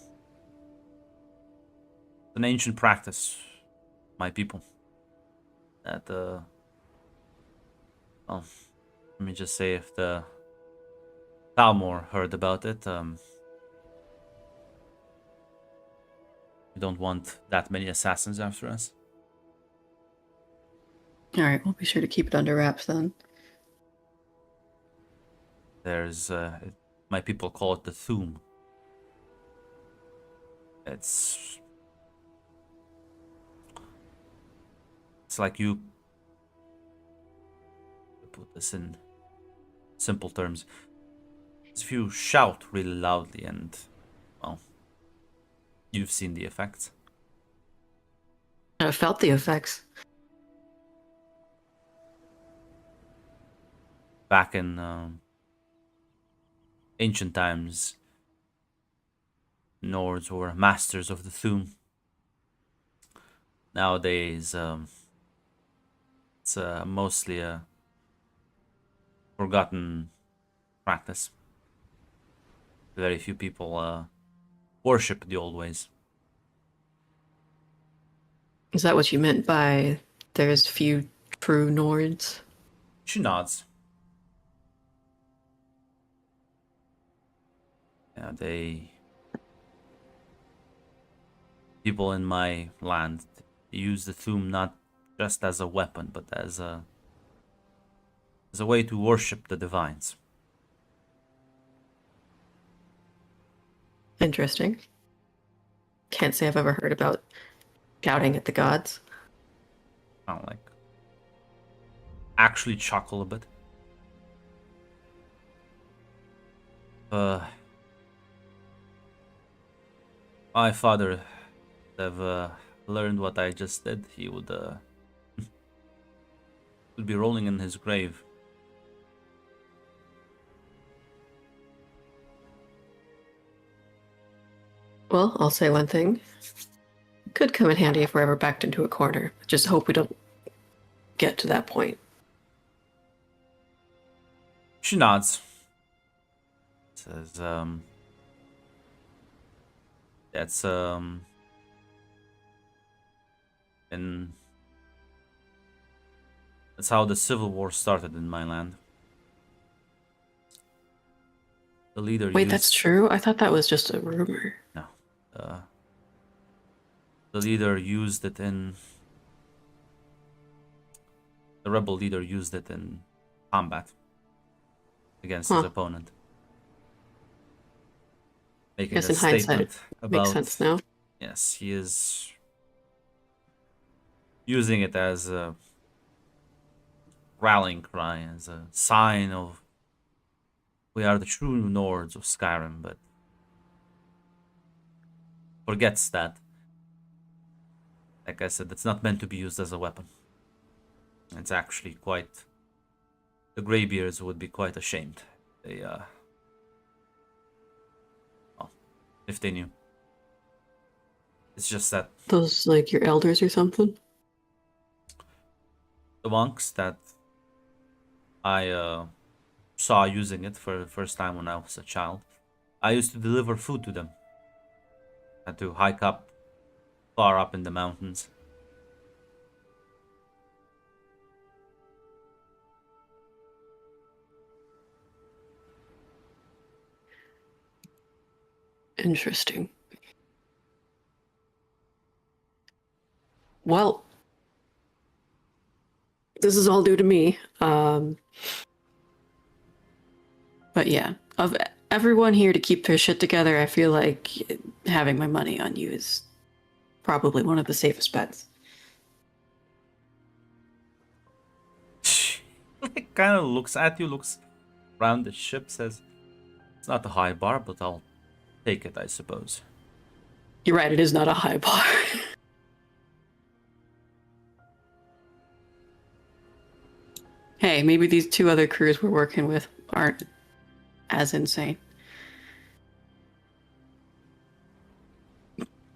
ancient practice, my people. That well, let me just say, if the Thalmor heard about it, we don't want that many assassins after us. All right, we'll be sure to keep it under wraps then. There's my people call it the Thum. It's like you put this in simple terms. If you shout really loudly and, well, you've seen the effects. Kind of felt the effects. Back in ancient times, Nords were masters of the Thu'um. Nowadays, it's mostly a forgotten practice. Very few people worship the old ways. Is that what you meant by there's few true Nords? She nods. Yeah, people in my land use the Thu'um not just as a weapon, but as a way to worship the divines. Interesting. Can't say I've ever heard about shouting at the gods. I don't like actually chuckle a bit. My father have learned what I just did, he would would be rolling in his grave. Well, I'll say one thing. Could come in handy if we're ever backed into a corner. Just hope we don't get to that point. She nods. Says, that's, and that's how the Civil War started in my land. The leader Wait, used... that's true? I thought that was just a rumor. No. The leader used it in... The rebel leader used it in combat against his opponent. Making Guess a in hindsight, statement it about... makes sense now. Yes, he is using it as a rallying cry, as a sign of we are the true Nords of Skyrim, but forgets that, like I said, it's not meant to be used as a weapon. It's actually quite... The Greybeards would be quite ashamed. They, well, if they knew. It's just that Those, like, your elders or something? the monks that I saw using it for the first time when I was a child, I used to deliver food to them. Had to hike up, far up in the mountains. Interesting. Well, this is all due to me. But yeah, of everyone here to keep their shit together, I feel like having my money on you is probably one of the safest bets. Like, kind of looks at you, looks around the ship, says, it's not a high bar, but I'll take it, I suppose. You're right, it is not a high bar. Hey, maybe these two other crews we're working with aren't as insane.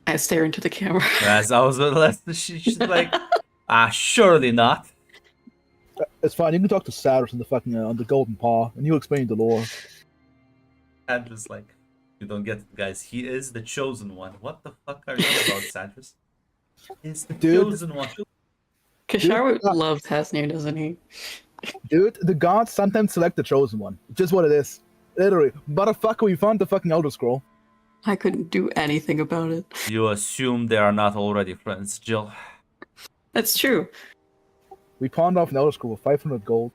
I stare into the camera. As I was she's like, surely not. It's fine. You can talk to Cyrus on the fucking on the Golden Paw, and he'll explain the lore. And just like, you don't get it, guys. He is the chosen one. What the fuck are you on about, Sandra's? He's the Dude. chosen one. Kishar loves Hasnir, doesn't he? Dude, the gods sometimes select the chosen one. It's just what it is. Literally. Motherfucker, we found the fucking Elder Scroll. I couldn't do anything about it. You assume they are not already friends, Jill. That's true. We pawned off an Elder Scroll with 500 gold.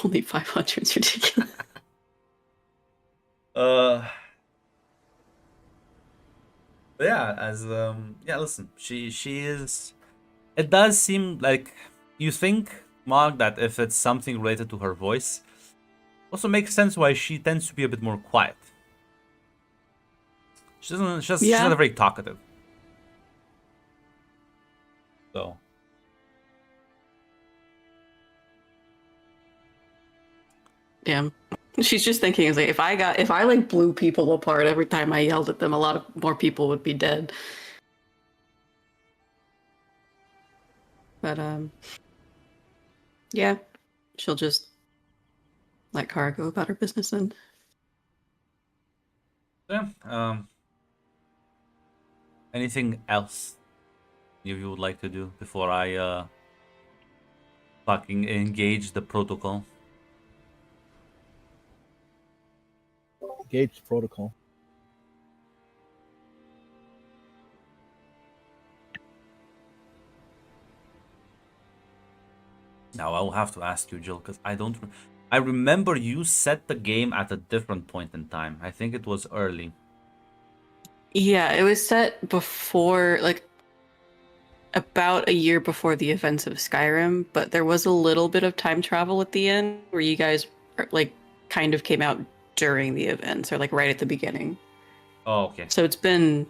Only 500 is ridiculous. Yeah, as yeah, listen, she is. It does seem like you think, Mog, that if it's something related to her voice, also makes sense why she tends to be a bit more quiet. She's not very talkative. So Damn. She's just thinking, is like, if I like blew people apart every time I yelled at them, a lot of more people would be dead. But yeah, she'll just let Kara go about her business then. yeah. Anything else you would like to do before I fucking engage the protocol? Engage protocol. Now I will have to ask you, Jill, because I don't. I remember you set the game at a different point in time. I think it was early. Yeah, it was set before, like, about a year before the events of Skyrim, but there was a little bit of time travel at the end where you guys, like, kind of came out during the events or, like, right at the beginning. Oh, okay. So it's been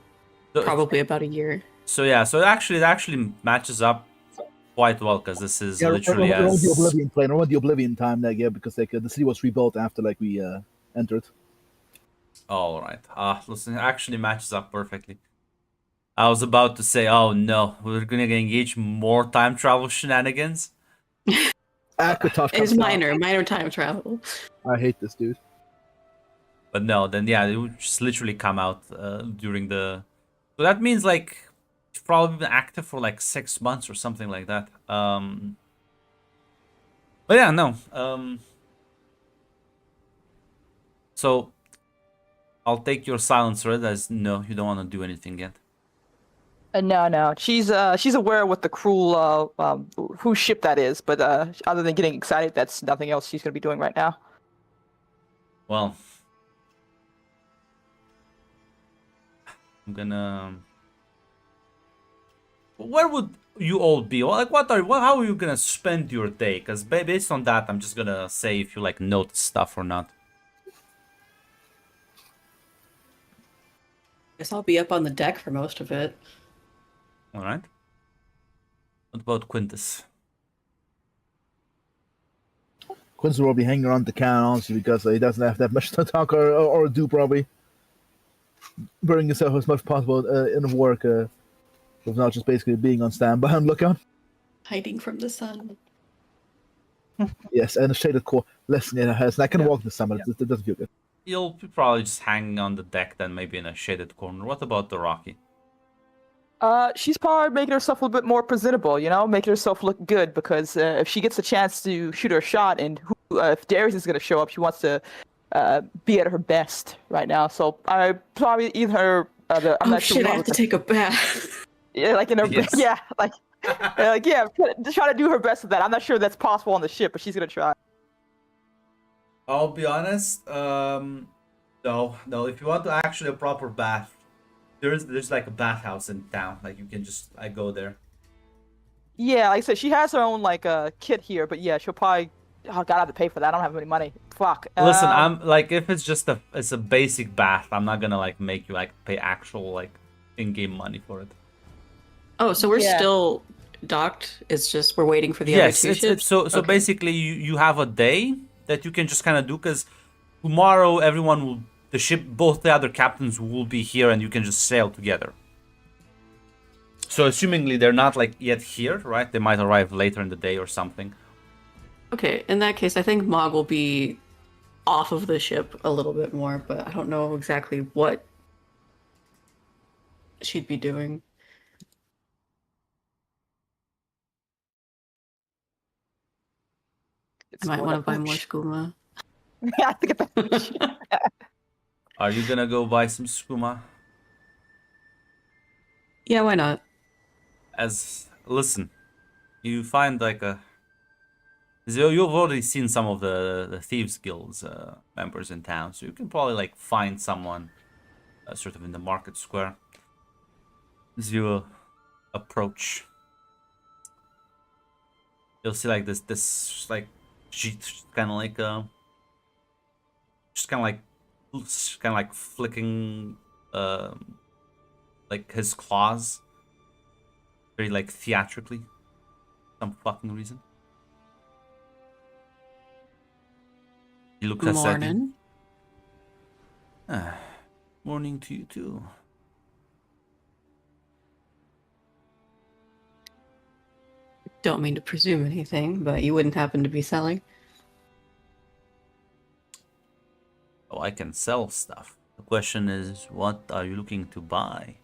So, probably about a year. so yeah, so it actually matches up quite well because this is Yeah, literally around the as Oblivion plane, around the Oblivion time, like, yeah, because like the city was rebuilt after like we entered. all right. Listen, it actually matches up perfectly. I was about to say, oh no, we're gonna engage more time travel shenanigans. Akatosh It's comes down. minor time travel. I hate this dude. But no, then yeah, it would just literally come out during the. So that means like it's probably been active for like 6 months or something like that. But yeah, no. So I'll take your silence for it as no, you don't want to do anything yet. No. She's aware of what the cruel whose ship that is, but other than getting excited, that's nothing else she's gonna be doing right now. Well, I'm gonna. Where would you all be? Like, how are you gonna spend your day? Because based on that, I'm just gonna say if you like notice stuff or not. Guess I'll be up on the deck for most of it. All right. What about Quintus? Quincy will be hanging around the can honestly because he doesn't have that much to talk or do probably. Burning himself as much as possible in work, with not just basically being on standby on lookout. Hiding from the sun. Yes, and a shaded core. Listen, it has. I can Yeah. walk in the summer. It doesn't feel good. You'll be probably just hanging on the deck, then maybe in a shaded corner. What about the Rocky? She's probably making herself a little bit more presentable, making herself look good because if she gets a chance to shoot her shot and if Darius is going to show up, she wants to be at her best right now. So I probably either I'm not sure. Shit, I have to take a bath. Yeah, like in her Yes. yeah, try to do her best with that. I'm not sure that's possible on the ship, but she's gonna try. I'll be honest. No. If you want to actually a proper bath, there's like a bathhouse in town. Like you can just go there. Yeah, like I said, she has her own like kit here, but yeah, she'll probably. Oh God, I have to pay for that. I don't have any money. Fuck. Listen, I'm like if it's just it's a basic bath, I'm not gonna like make you like pay actual like in-game money for it. Oh, so we're Yeah. still docked. It's just we're waiting for the Yes, other two ships. so Okay. basically you have a day that you can just kind of do because tomorrow everyone will both the other captains will be here and you can just sail together. So assumingly they're not like yet here, right? They might arrive later in the day or something. Okay, in that case, I think Mog will be off of the ship a little bit more, but I don't know exactly what she'd be doing. I might want to buy more skooma. Yeah, I have to get that. Are you gonna go buy some skooma? Yeah, why not? Listen, you find like you've already seen some of the thieves guilds members in town, so you can probably like find someone sort of in the market square as you approach. You'll see like this like kind of like just kind of like flicking like his claws Very like theatrically. Some fucking reason. He looks at you. Morning. Ah, morning to you too. Don't mean to presume anything, but you wouldn't happen to be selling? Oh, I can sell stuff. The question is, what are you looking to buy?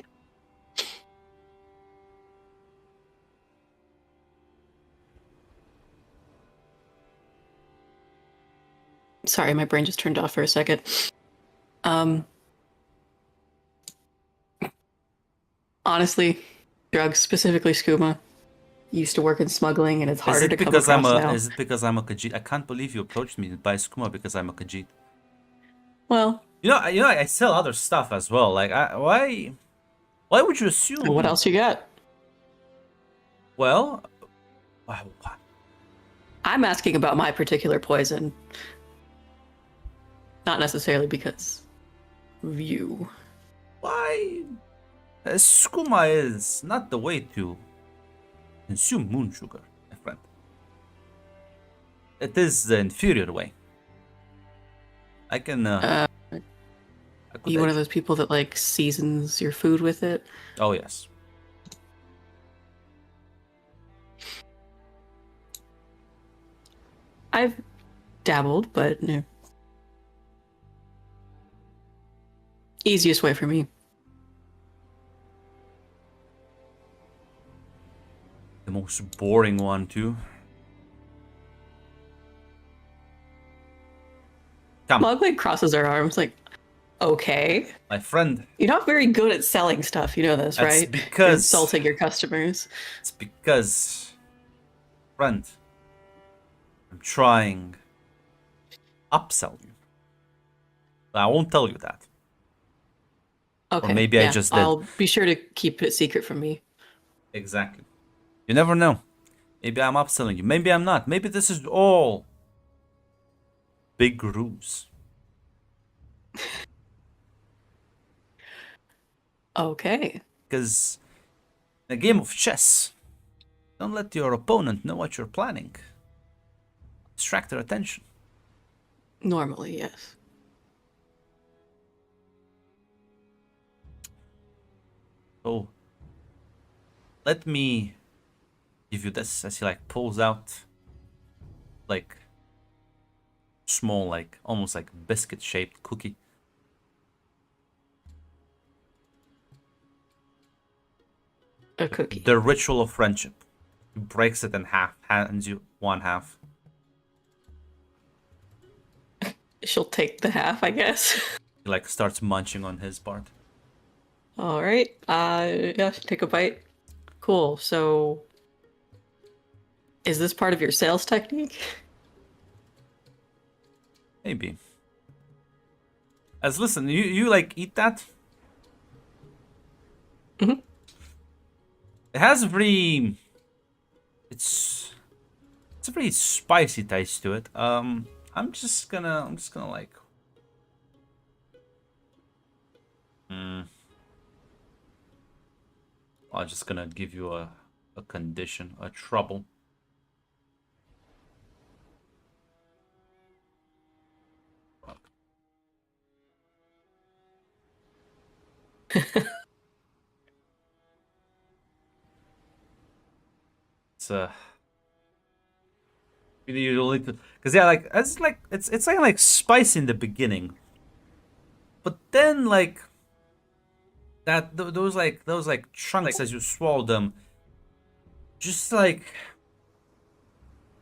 Sorry, my brain just turned off for a second. Um, honestly, drugs, specifically skooma. Used to work in smuggling, and it's harder to come across now. Is it because I'm a Khajiit? I can't believe you approached me to buy skooma because I'm a Khajiit. Well, I sell other stuff as well. Like, why would you assume? what else you got? Well, I'm asking about my particular poison. Not necessarily because of you. why? Skooma is not the way to consume moon sugar, my friend. It is the inferior way. I can. I could You one of those people that like seasons your food with it? Oh yes. I've dabbled, but no. Easiest way for me. The most boring one too. Come, Mugwig crosses her arms like, okay. my friend. You're not very good at selling stuff, you know this, That's right? because- You're insulting your customers. It's because, friend, I'm trying upsell you. But I won't tell you that. Okay. maybe I just did. I'll be sure to keep it secret from me. Exactly. You never know. Maybe I'm upselling you. Maybe I'm not. Maybe this is all big ruse. Okay. Because in a game of chess, don't let your opponent know what you're planning. Distract their attention. Normally, yes. So let me give you this as he like pulls out like small, like almost like biscuit shaped cookie. A cookie. The ritual of friendship. He breaks it in half, hands you one half. She'll take the half, I guess. He like starts munching on his part. All right. Yeah, take a bite. Cool. So, is this part of your sales technique? Maybe. As listen, you like eat that? Mhm. It has a very it's a very spicy taste to it. I'm just gonna like I'm just gonna give you a condition, a trouble. It's you don't need to, because yeah, like it's like spicy in the beginning, but then like that those like chunks as you swallow them, just like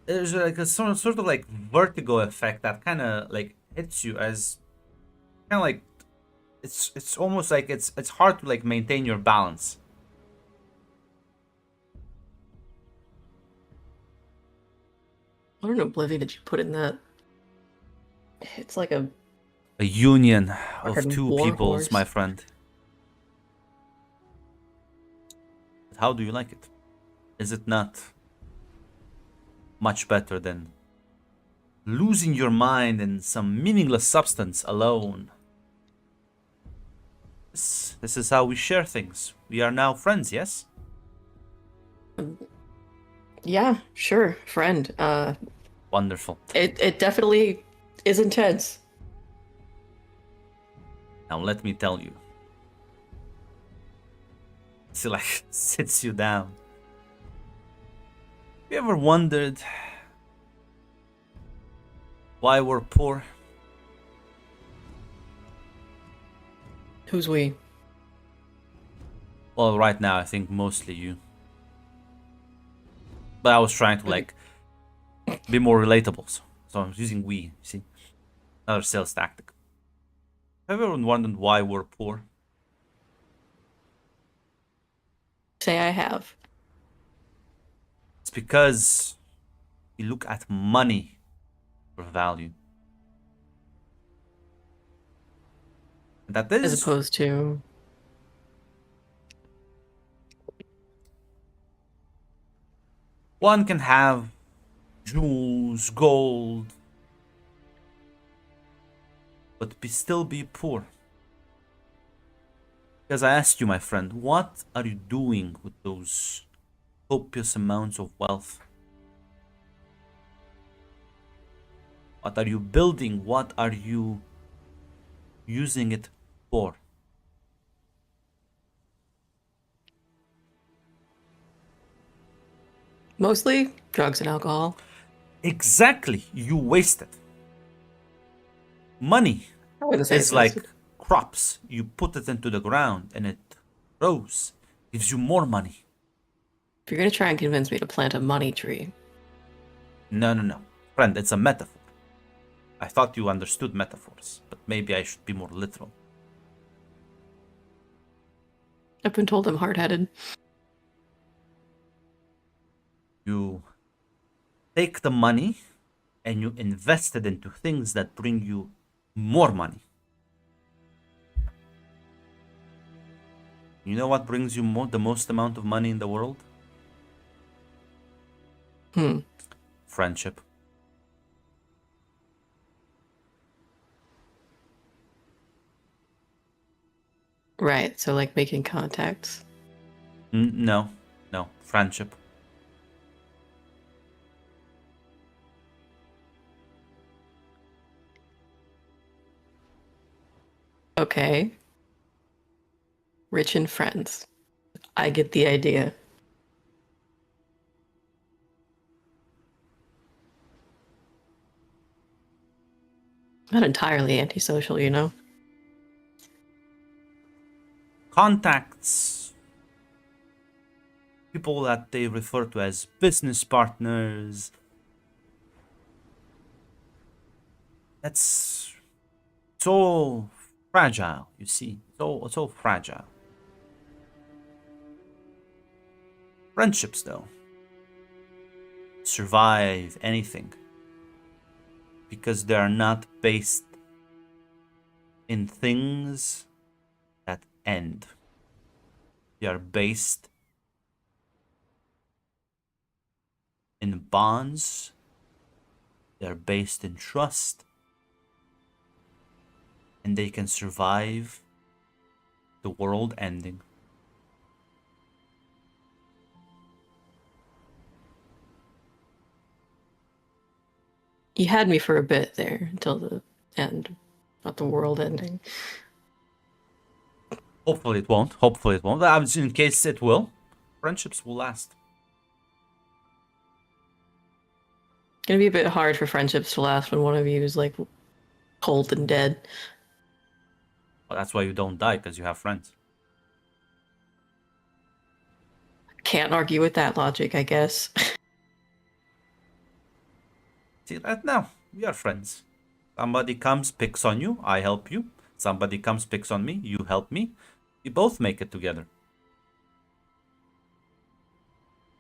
there's like a sort of like vertigo effect that kind of like hits you as kind of like it's almost like it's hard to like maintain your balance. What an oblivion did you put in that? It's like a union of fucking two war peoples, horse. my friend. How do you like it? Is it not much better than losing your mind in some meaningless substance alone? This is how we share things. We are now friends, yes? Yeah, sure, friend. Wonderful. It definitely is intense. Now let me tell you. She like sits you down. You ever wondered why we're poor? Who's we? Well, right now I think mostly you. But I was trying to like be more relatable, so I was using we. You see, another sales tactic. Have you ever wondered why we're poor? Say I have. It's because you look at money for value. And that As is opposed to one can have jewels, gold, but still be poor. Because I asked you, my friend, what are you doing with those copious amounts of wealth? What are you building? What are you using it for? mostly drugs and alcohol. Exactly, you waste it. Money I wouldn't say is it's like wasted. crops. You put it into the ground and it grows, gives you more money. If you're gonna try and convince me to plant a money tree, No, no, no. Friend, it's a metaphor. I thought you understood metaphors, but maybe I should be more literal. I've been told I'm hard-headed. You take the money and you invest it into things that bring you more money. You know what brings you the most amount of money in the world? Friendship. Right, so like making contacts. No, no, friendship. Okay. Rich and friends. I get the idea. Not entirely antisocial, you know? Contacts. People that they refer to as business partners. That's so fragile, you see. So fragile. Friendships, though, survive anything because they are not based in things that end. They are based in bonds. They are based in trust. And they can survive the world ending. You had me for a bit there until the end, not the world ending. Hopefully it won't. Hopefully it won't. In case it will, friendships will last. Gonna be a bit hard for friendships to last when one of you is like cold and dead. Well, that's why you don't die, because you have friends. Can't argue with that logic, I guess. See, right now, we are friends. Somebody comes, picks on you, I help you. Somebody comes, picks on me, you help me. We both make it together.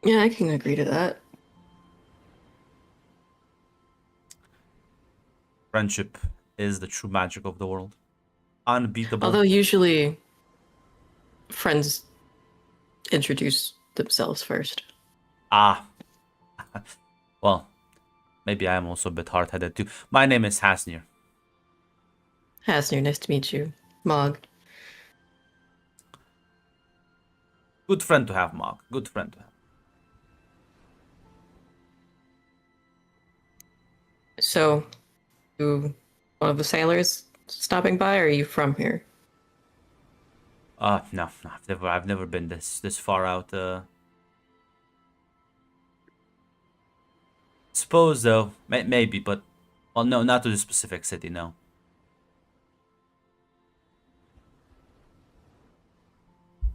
Yeah, I can agree to that. Friendship is the true magic of the world. Unbeatable. Although usually friends introduce themselves first. Ah. Well, maybe I am also a bit hard-headed too. My name is Hasnir. Hasnir, nice to meet you. Mog. Good friend to have, Mark. Good friend to have. So, you one of the sailors stopping by, or are you from here? No, I've never been this far out. Suppose though, maybe, but well, no, not to the specific city. No.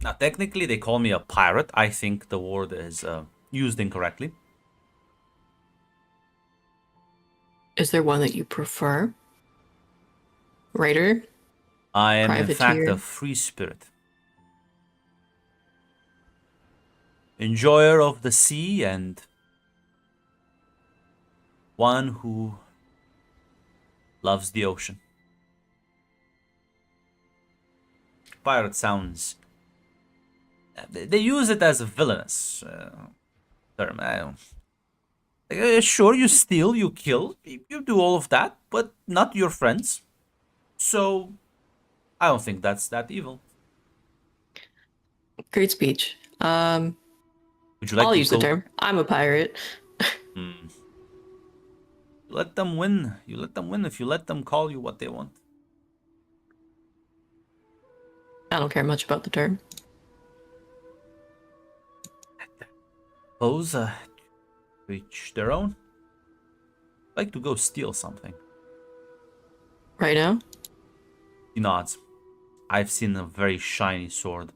Now, technically, they call me a pirate. I think the word is used incorrectly. Is there one that you prefer? Writer? I am, in fact, a Privateer? free spirit. Enjoyer of the sea and one who loves the ocean. Pirate sounds... They use it as a villainous term. I don't... Sure, you steal, you kill, you do all of that, but not your friends. So, I don't think that's that evil. Great speech. Would you like I'll to use the go? term. I'm a pirate. Hmm. Let them win. You let them win if you let them call you what they want. I don't care much about the term. Suppose, each their own. Like to go steal something. Right now? He nods. I've seen a very shiny sword.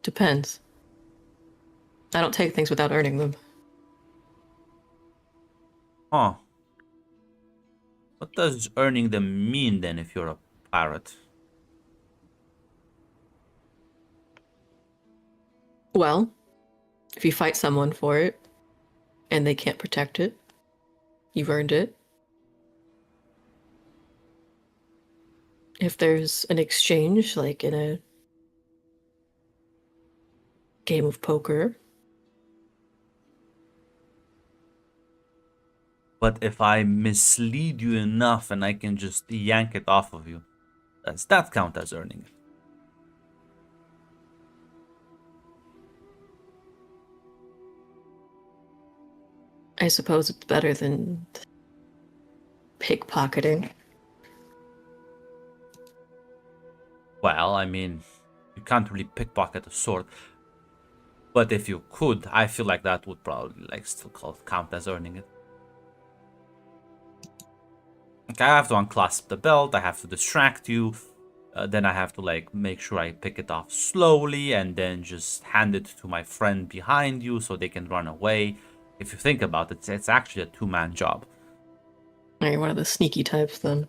Depends. I don't take things without earning them. Huh. What does earning them mean then if you're a pirate? Well, if you fight someone for it and they can't protect it, you've earned it. If there's an exchange, like in a game of poker, But if I mislead you enough and I can just yank it off of you, does that count as earning it? I suppose it's better than pickpocketing. Well, I mean, you can't really pickpocket a sword. But if you could, I feel like that would probably like still count as earning it. Like I have to unclasp the belt, I have to distract you, then I have to like make sure I pick it off slowly and then just hand it to my friend behind you so they can run away. If you think about it, it's actually a two-man job. Or you're one of the sneaky types then.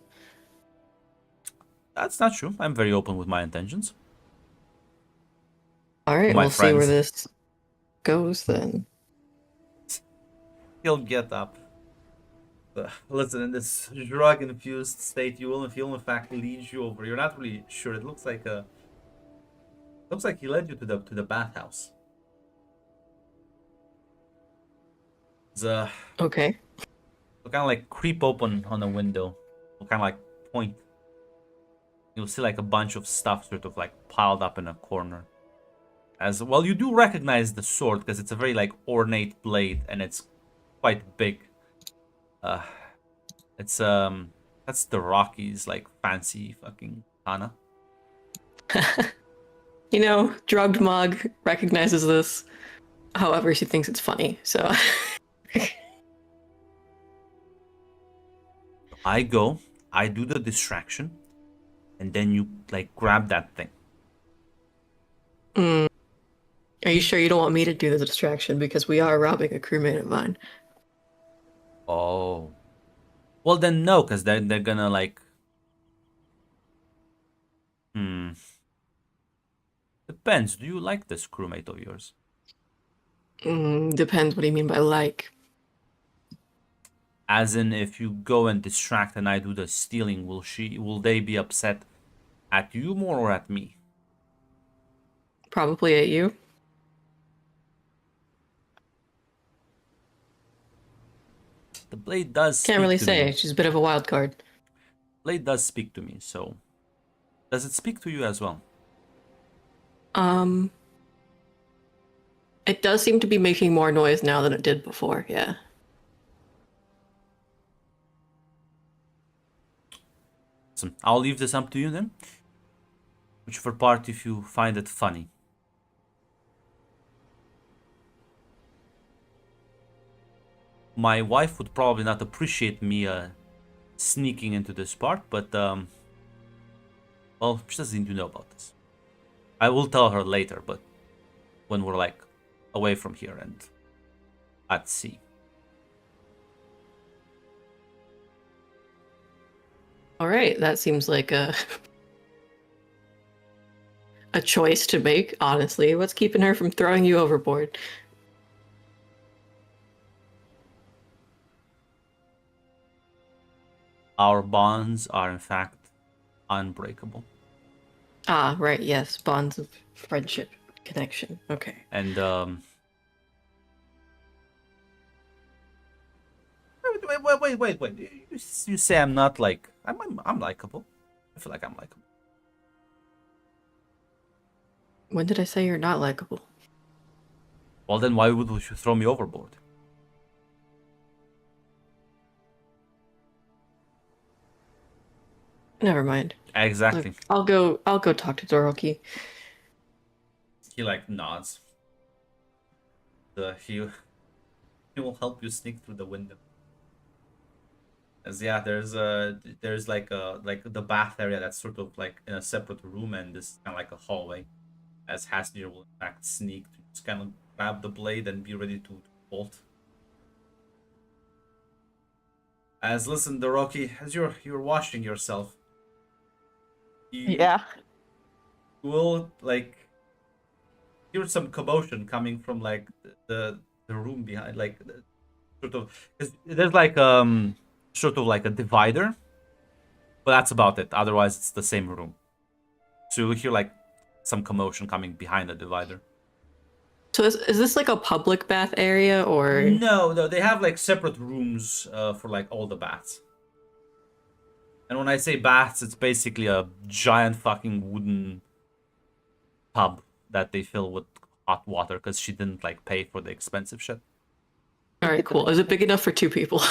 That's not true. I'm very open with my intentions. Alright, My we'll see where friends. this goes then. He'll get up. Listen, in this drug-infused state, he'll in fact lead you over. You're not really sure. It looks like he led you to the bathhouse. Okay. He'll kind of like creep open on the window. He'll kind of like point. You'll see like a bunch of stuff sort of like piled up in a corner. As well, you do recognize the sword because it's a very like ornate blade and it's quite big. It's that's the Rockies like fancy fucking katana. You know, drugged Mog recognizes this. However, she thinks it's funny, so. I go, I do the distraction, and then you like grab that thing. Are you sure you don't want me to do the distraction? Because we are robbing a crewmate of mine. Oh. Well then no, because they're gonna like depends. Do you like this crewmate of yours? Depends what do you mean by like. As in if you go and distract and I do the stealing, will they be upset at you more or at me? Probably at you. The blade does Can't really speak to say. me. She's a bit of a wild card. Blade does speak to me, so does it speak to you as well? It does seem to be making more noise now than it did before, yeah. So I'll leave this up to you then. Whichever part if you find it funny. My wife would probably not appreciate me sneaking into this part, but well, she doesn't need to know about this. I will tell her later, but when we're like away from here and at sea. All right, that seems like a choice to make, honestly. What's keeping her from throwing you overboard? Our bonds are in fact unbreakable. Ah, right, yes, bonds of friendship, connection. Okay. And wait. You say I'm not like I'm likable. I feel like I'm likable. When did I say you're not likable? Well, then why would you throw me overboard? Never mind. Exactly. Look, I'll go talk to Doroki. He like nods. He will help you sneak through the window. As yeah, there's like the bath area that's sort of like in a separate room, and this is kind of like a hallway. As Hasnir will in fact sneak to just kind of grab the blade and be ready to bolt. As listen, Doroki, as you're washing yourself, you will like hear some commotion coming from like the room behind, like sort of, 'cause there's like sort of like a divider, but that's about it. Otherwise, it's the same room. So you'll hear like some commotion coming behind the divider. So is this like a public bath area or? No, they have like separate rooms for like all the baths. And when I say baths, it's basically a giant fucking wooden tub that they fill with hot water because she didn't like pay for the expensive shit. All right, cool. Is it big enough for 2 people?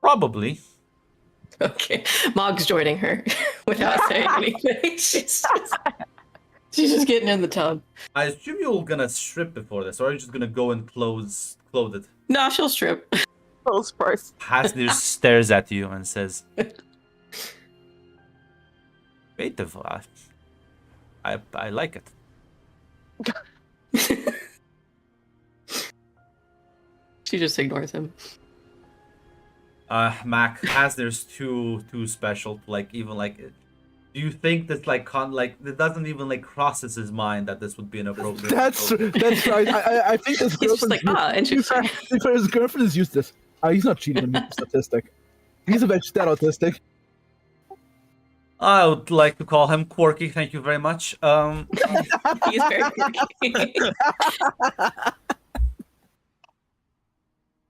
Probably. Okay, Mog's joining her without saying anything. She's just getting in the tub. I assume you're gonna strip before this, or are you just gonna go and clothe it? No, she'll strip. Close first. Hasnir stares at you and says, "Wait, I like it." She just ignores him. Mac, Hasnir's too special to like even like. Do you think that like it doesn't even like crosses his mind that this would be inappropriate? That's right. I think his He's just girlfriend. like, interesting. His girlfriend is useless. He's not cheating on me. Statistic. He's a bit that autistic. I would like to call him quirky. Thank you very much. He's very quirky.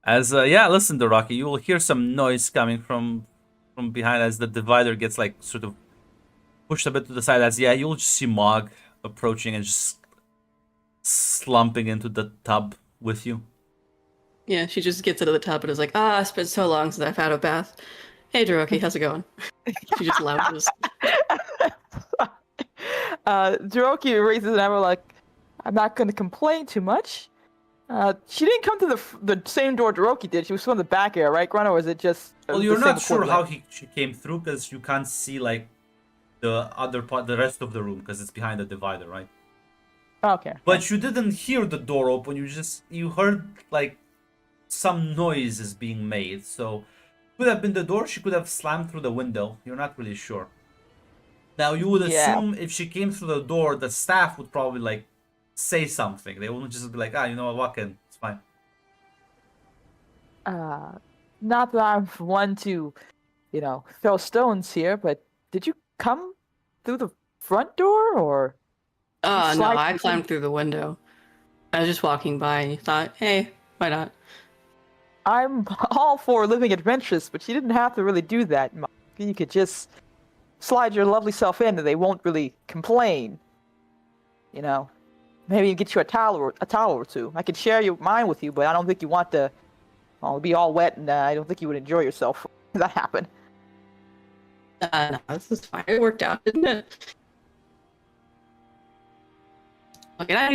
As yeah, listen, Doroki, you will hear some noise coming from behind as the divider gets like sort of pushed a bit to the side. As yeah, you'll just see Mog approaching and just slumping into the tub with you. Yeah, she just gets into the tub and is like, it's been so long since I've had a bath. Hey, Doroki, how's it going? She just lounges. Jiroki raises an eyebrow like, I'm not going to complain too much. She didn't come to the same door Jiroki did. She was from the back area, right, Grana? Or is it just... Well, you're not sure how she came through because you can't see like the other part, the rest of the room, because it's behind the divider, right? Okay. But you didn't hear the door open. You heard like some noise is being made. So could have been the door. She could have slammed through the window. You're not really sure. Now you would assume if she came through the door, the staff would probably like say something. They wouldn't just be like, you know what, walk in. It's fine. Not that I'm one to, throw stones here, but did you come through the front door or? No, I climbed through the window. I was just walking by and thought, hey, why not? I'm all for living adventurous, but you didn't have to really do that. You could just slide your lovely self in and they won't really complain. Maybe get you a towel or two. I could share mine with you, but I don't think you want to be all wet, and I don't think you would enjoy yourself if that happened. No, this is fine. It worked out, didn't it? Okay, I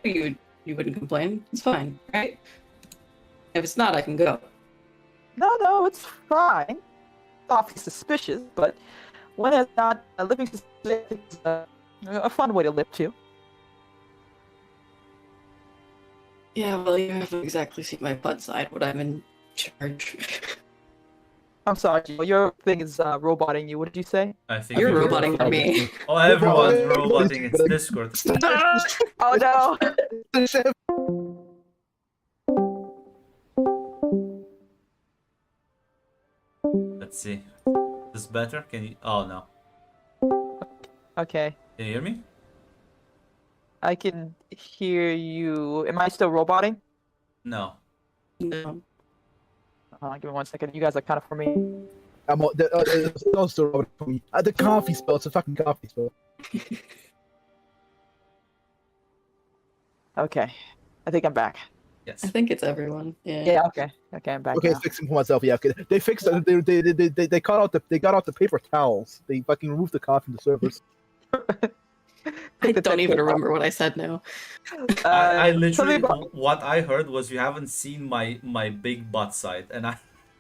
knew you wouldn't complain. It's fine, right? If it's not, I can go. No, it's fine. Awfully suspicious, but when it's not living suspicious, is a fun way to live too. Yeah, well, you haven't exactly seen my butt side when I'm in charge. I'm sorry, Gio, your thing is roboting you. What did you say? I think You're you- roboting for me. Oh, everyone's roboting. It's Discord. Oh no! Let's see. Is this better? Can you? Oh no. Okay, Can you hear me? I can hear you. Am I still roboting? No. No. Give me 1 second. You guys are kind of for me. I'm also for me. The coffee spell. It's a fucking coffee spell. Okay, I think I'm back. Yes. I think it's everyone. Yeah. Yeah, okay, I'm back. Okay, now. fixing for myself. Yeah, okay. They fixed it. They cut out they got out the paper towels. They fucking removed the coffee from the servers. I don't even remember what I said now. I something literally about- what I heard was you haven't seen my big butt side, and I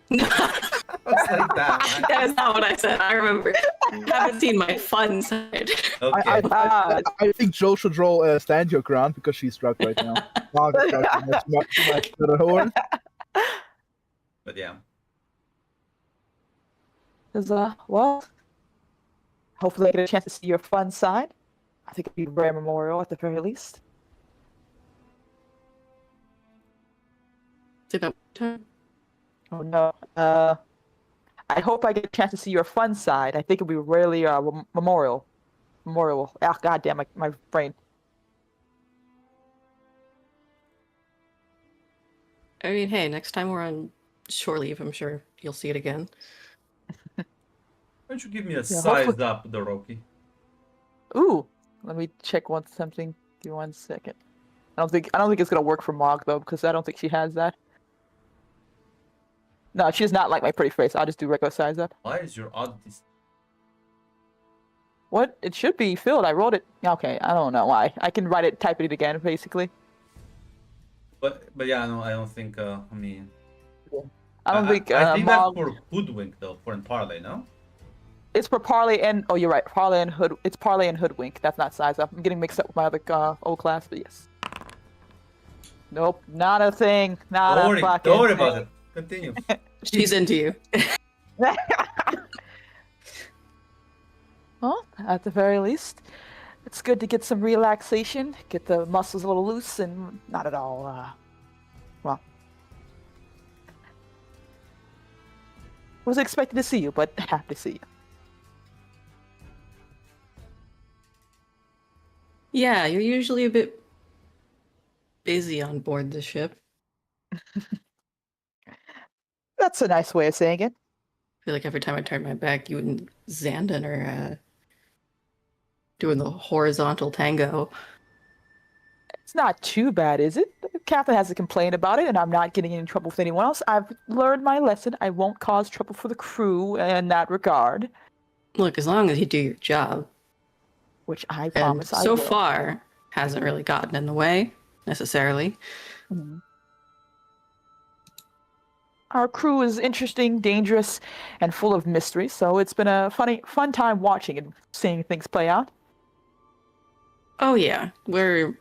That was like that. is not what I said. I remember. I haven't seen my fun side. Okay. I think Joe should roll stand your ground because she's struck right now. Oh, that's much better horn. But yeah. Well, hopefully I get a chance to see your fun side. I think it'd be a rare memorial at the very least. Say that one time. Oh no. I hope I get a chance to see your fun side. I think it'll be rarely memorial. Ah, goddamn, my brain. I mean, hey, next time we're on shore leave, I'm sure you'll see it again. Why don't you give me a Yeah, size hopefully- up, Doroki? Ooh, let me check something. Give me 1 second. I don't think it's gonna work for Mog though, because I don't think she has that. No, she does not like my pretty face. I'll just do regular size up. Why is your oddity? What? It should be filled. I wrote it. Okay, I don't know why. I can write it, type it again, basically. But yeah, no, I don't think. I mean, I don't think. I think that's Mog... for Hoodwink though, for in Parlay, no? It's for Parley and you're right. Parley and Hood. It's Parley and Hoodwink. That's not size up. I'm getting mixed up with my other old class, but yes. Nope, not a thing. Not Don't a worry, fucking don't worry thing. about it. Continue. She's into you. Well, at the very least, it's good to get some relaxation, get the muscles a little loose, and not at all. Well, wasn't expecting to see you, but happy to see you. Yeah, you're usually a bit busy on board the ship. That's a nice way of saying it. I feel like every time I turn my back, you and Xandon are doing the horizontal tango. It's not too bad, is it? The captain hasn't complained about it, and I'm not getting in trouble with anyone else. I've learned my lesson. I won't cause trouble for the crew in that regard, Look, as long as you do your job. which I And promise I so will. far, hasn't really gotten in the way, necessarily. Mhm. Our crew is interesting, dangerous, and full of mystery, so it's been a fun time watching and seeing things play out. Oh yeah, we're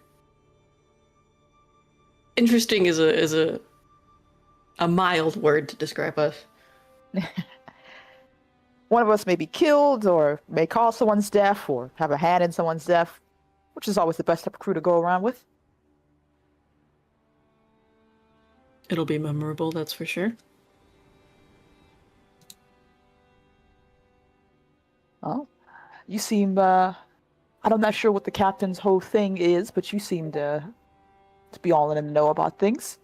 interesting is a mild word to describe us. One of us may be killed, or may cause someone's death, or have a hand in someone's death, which is always the best type of crew to go around with. It'll be memorable, that's for sure. Well, you seem, I'm not sure what the captain's whole thing is, but you seem to be all in the know about things.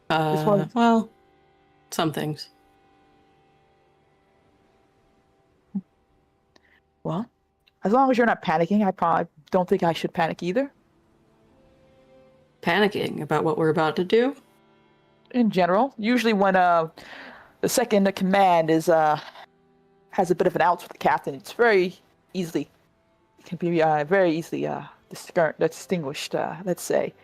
one- Well, some things. Well, as long as you're not panicking, I probably don't think I should panic either. Panicking about what we're about to do. In general, usually when The second in command is has a bit of an ouch with the captain. It's very easily can be very easily distinguished. Let's say.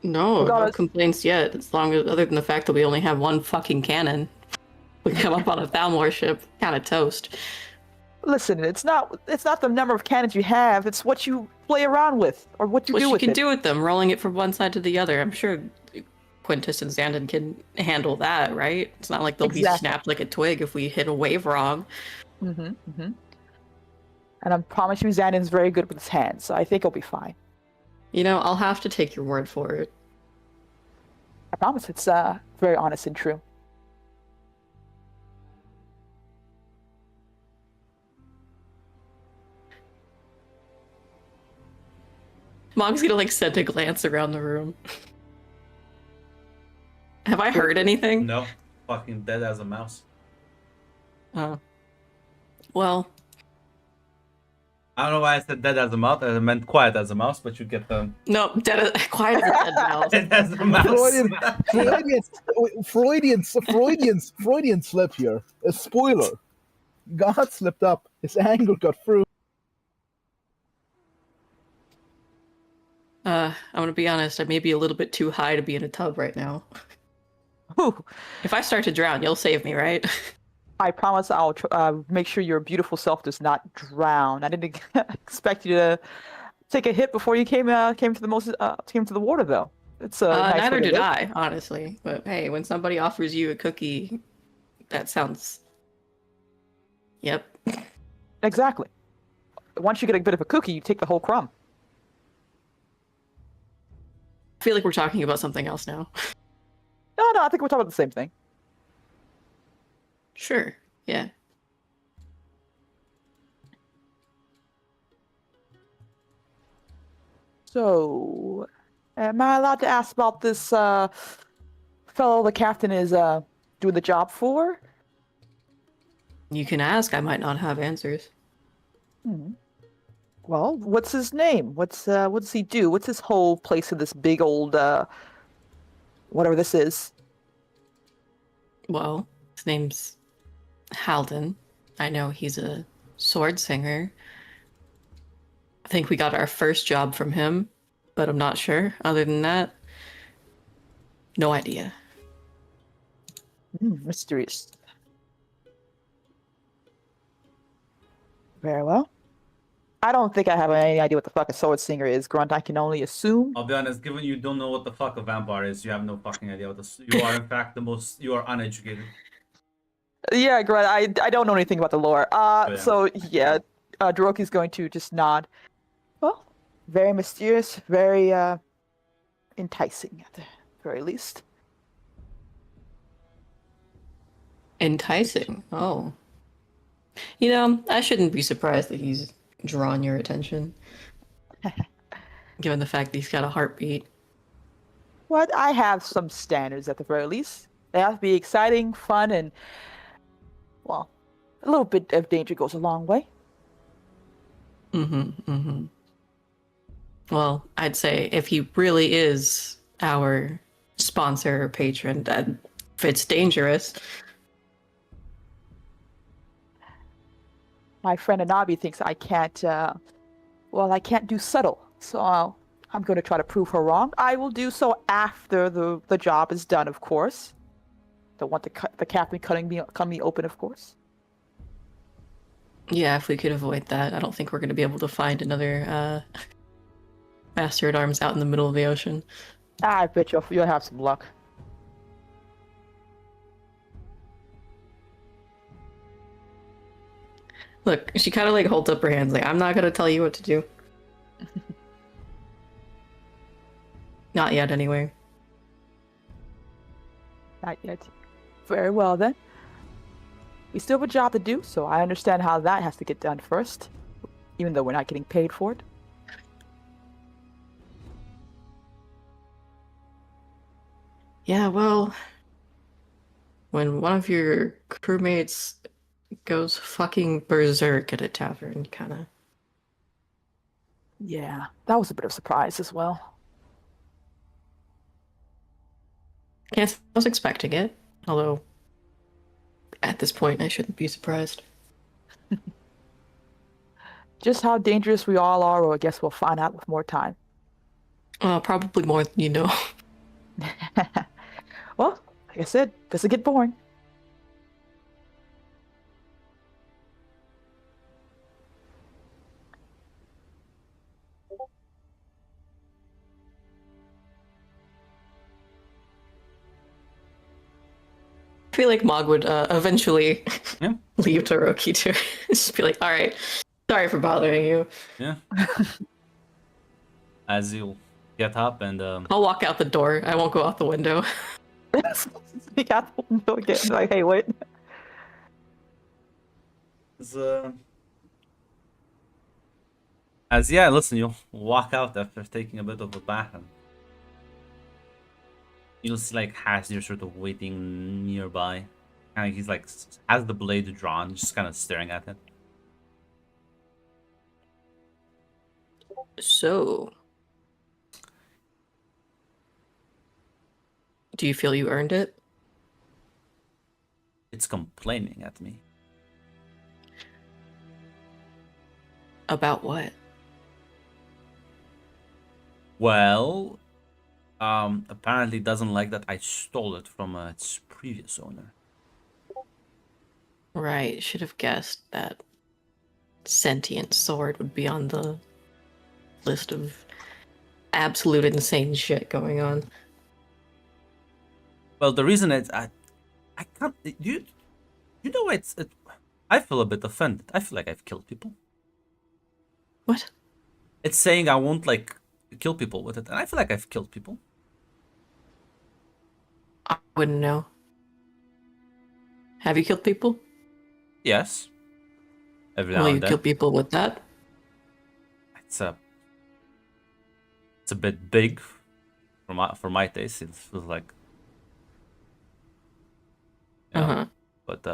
No Regardless- complaints yet. As long as, other than the fact that we only have one fucking cannon, we come up on a Thalmor ship, kind of toast. Listen, it's not the number of cannons you have. It's what you play around with or what you What do you with can it. do with them, rolling it from one side to the other. I'm sure Quintus and Xandon can handle that, right? It's not like they'll be Exactly. snapped like a twig if we hit a wave wrong. And I promise you, Xandon's very good with his hands, so I think he'll be fine. You know, I'll have to take your word for it. I promise it's very honest and true. Mog's gonna like send a glance around the room. Have I heard anything? No, fucking dead as a mouse. Oh. Well, I don't know why I said dead as a mouse. I meant quiet as a mouse, but you get the no, quiet as a dead mouse. dead as a mouse. Freudian slip here. A spoiler. God slipped up. His anger got through. I'm gonna be honest, I may be a little bit too high to be in a tub right now. Whew. If I start to drown, you'll save me, right? I promise I'll make sure your beautiful self does not drown. I didn't expect you to take a hit before you came to the water, though. It's nice neither way to did live. I, honestly. But hey, when somebody offers you a cookie, that sounds. Yep. Exactly. Once you get a bit of a cookie, you take the whole crumb. I feel like we're talking about something else now. No, I think we're talking about the same thing. Sure. Yeah. So, am I allowed to ask about this fellow the captain is doing the job for? You can ask. I might not have answers. Well, what's his name? What does he do? What's his whole place in this big old whatever this is? Well, his name's Halden. I know he's a sword singer. I think we got our first job from him, but I'm not sure. Other than that, no idea. Mysterious. Very well. I don't think I have any idea what the fuck a sword singer is, Grunt. I can only assume. I'll be honest, given you don't know what the fuck a vampire is, you have no fucking idea what this. You are in fact you are uneducated. Yeah, Grunt, I don't know anything about the lore. yeah. So yeah, Doroki's going to just nod. Well, very mysterious, very enticing at the very least. Enticing. Oh. You know, I shouldn't be surprised that he's drawn your attention. Given the fact that he's got a heartbeat. What? I have some standards at the very least. They have to be exciting, fun, and, well, a little bit of danger goes a long way. Well, I'd say if he really is our sponsor or patron, if it's dangerous. My friend Anabi thinks I can't, I can't do subtle. So I'm going to try to prove her wrong. I will do so after the job is done, of course. Don't want the captain cutting me open, of course. Yeah, if we could avoid that, I don't think we're going to be able to find another Master at Arms out in the middle of the ocean. I bet you'll have some luck. Look, she kind of like holds up her hands like, I'm not going to tell you what to do. Not yet, anyway. Not yet. Very well, then. We still have a job to do, so I understand how that has to get done first, even though we're not getting paid for it. Yeah, well, when one of your crewmates goes fucking berserk at a tavern, kind of. Yeah, that was a bit of a surprise as well. Can't say I was expecting it. Although, at this point, I shouldn't be surprised. Just how dangerous we all are, or I guess we'll find out with more time. Probably more than you know. Well, like I said, this will get boring. I feel like Mog would eventually Yeah. leave Toroki to just be like, all right, sorry for bothering you. Yeah. As you'll get up and I'll walk out the door. I won't go out the window. We got the window again. Like, hey, wait. as yeah, listen, you'll walk out after taking a bit of a bath and you'll see like Hasir sort of waiting nearby. Kind of he's like has the blade drawn, just kind of staring at it. So, do you feel you earned it? It's complaining at me. About what? Well, apparently doesn't like that I stole it from its previous owner. Right, should have guessed that sentient sword would be on the list of absolute insane shit going on. Well, the reason is I can't. You know I feel a bit offended. I feel like I've killed people. What? It's saying I won't like kill people with it, and I feel like I've killed people. I wouldn't know. Have you killed people? Yes. Every now Will you and then. kill people with that? It's a bit big for my taste. It feels like. You know, Uh-huh. But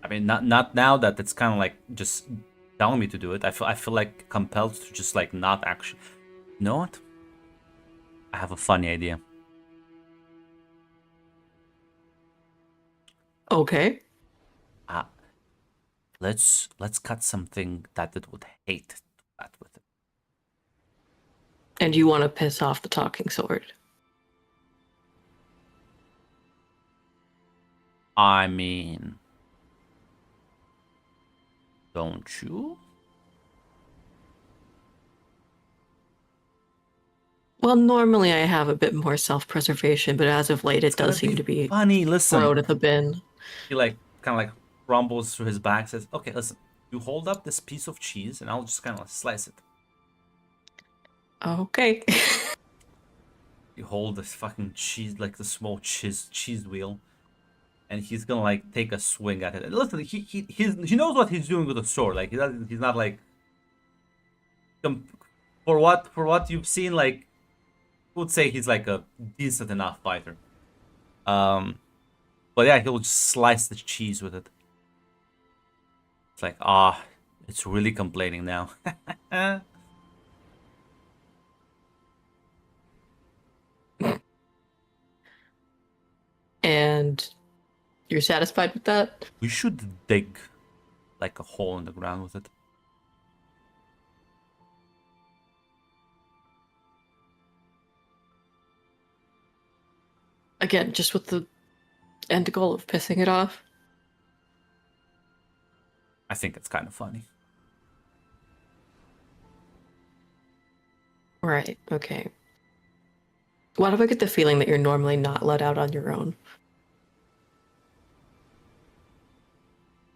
I mean, not now that it's kind of like just telling me to do it. I feel like compelled to just like not actually. You know what? I have a funny idea. Okay. Let's cut something that it would hate to that with it. And you want to piss off the talking sword? I mean, don't you? Well, normally I have a bit more self-preservation, but as of late, it does seem to be funny. Listen, thrown at the bin. he like kind of like rumbles through his back, says, "Okay, listen. You hold up this piece of cheese, and I'll just kind of slice it." Okay. You hold this fucking cheese, like the small cheese wheel, and he's gonna like take a swing at it. And listen, he knows what he's doing with the sword. Like he's not like for what you've seen. Like, I would say he's like a decent enough fighter. But yeah, he'll just slice the cheese with it. It's like it's really complaining now. And you're satisfied with that? We should dig like a hole in the ground with it. Again, just with the end goal of pissing it off? I think it's kind of funny. Right, okay. Why do I get the feeling that you're normally not let out on your own?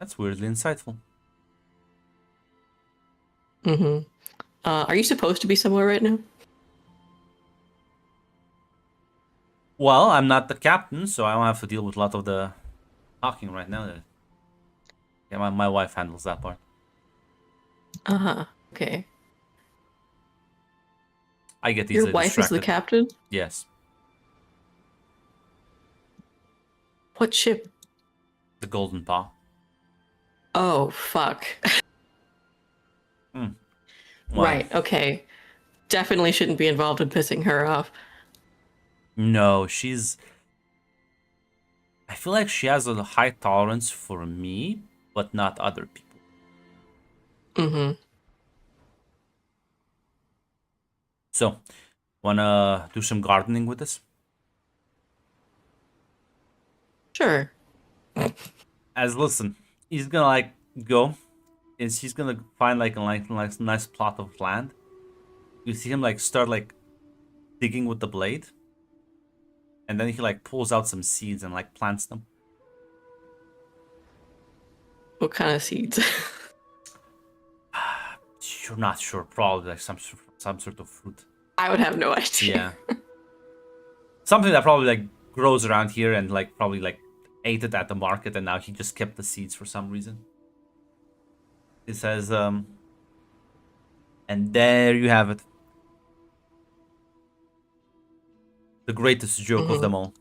That's weirdly insightful. Mm-hmm. Are you supposed to be somewhere right now? Well, I'm not the captain, so I don't have to deal with a lot of the talking right now. Yeah, my wife handles that part. Uh-huh, okay. I get easily Your wife distracted. is the captain? Yes. What ship? The Golden Paw. Oh, fuck. Why? Right, okay. Definitely shouldn't be involved in pissing her off. No, she's. I feel like she has a high tolerance for me, but not other people. Mm-hmm. So, wanna do some gardening with this? Sure. As listen, he's gonna like go, and he's gonna find like a nice plot of land. You see him like start like digging with the blade, and then he like pulls out some seeds and like plants them. What kind of seeds? You're not sure, probably like some sort of fruit. I would have no idea. Yeah, something that probably like grows around here and like probably like ate it at the market, and now he just kept the seeds for some reason. It says, and there you have it. The greatest joke of them all.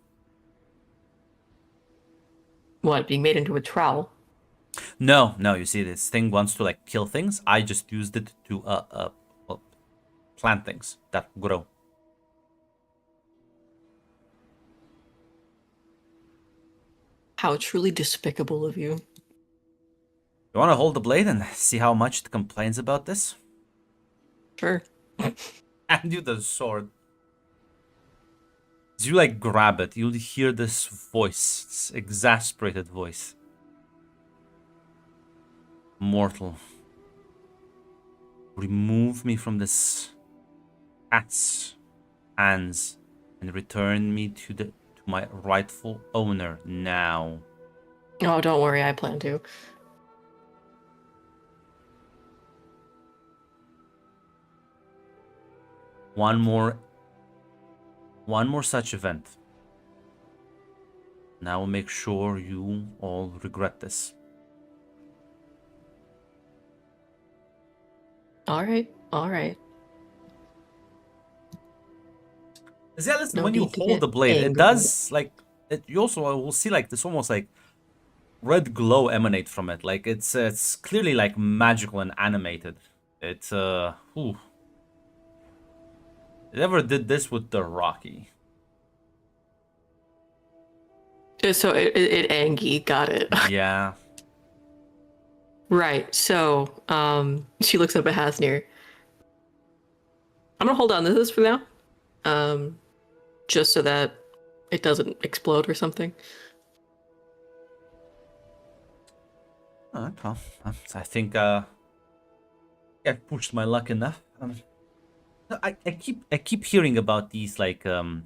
What, being made into a trowel? No, you see, this thing wants to like kill things. I just used it to plant things that grow. How truly despicable of you. You want to hold the blade and see how much it complains about this? Sure. And you the sword. As you like grab it, you'll hear this voice, this exasperated voice. Mortal, remove me from this cat's hands and return me to my rightful owner now. Oh, don't worry, I plan to. One more such event. And I will make sure you all regret this. All right. Yeah, listen, No when you need to hold get the blade, it angry. does like you also will see like this almost like red glow emanate from it. Like it's clearly like magical and animated. It's ooh. It ever did this with the Rocky. So it Angie got it. Yeah. Right. So, she looks up at Hasnir. I'm gonna hold on to this for now, just so that it doesn't explode or something. Alright, well, I think I've pushed my luck enough. I keep hearing about these Daedric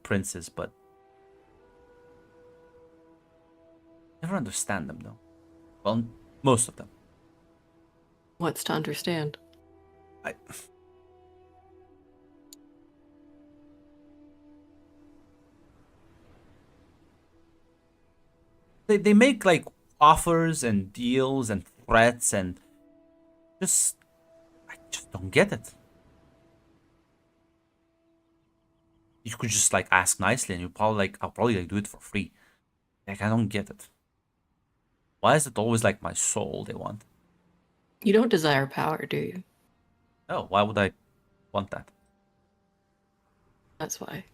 princes, but never understand them though. Well, most of them. What's to understand? They make like offers and deals and threats and I just don't get it. You could just like ask nicely and I'll probably like do it for free. Like I don't get it. Why is it always like my soul they want? You don't desire power, do you? Oh, why would I want that? That's why.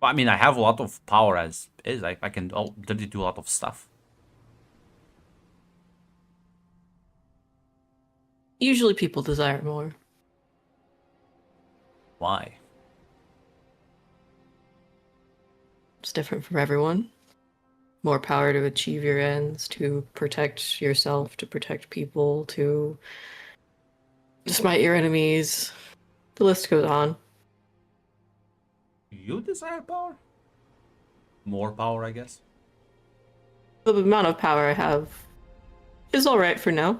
Well, I mean, I have a lot of power as is. Like I can literally do a lot of stuff. Usually people desire more. Why? It's different for everyone. More power to achieve your ends, to protect yourself, to protect people, to smite your enemies. The list goes on. You desire power? More power, I guess. The amount of power I have is alright for now.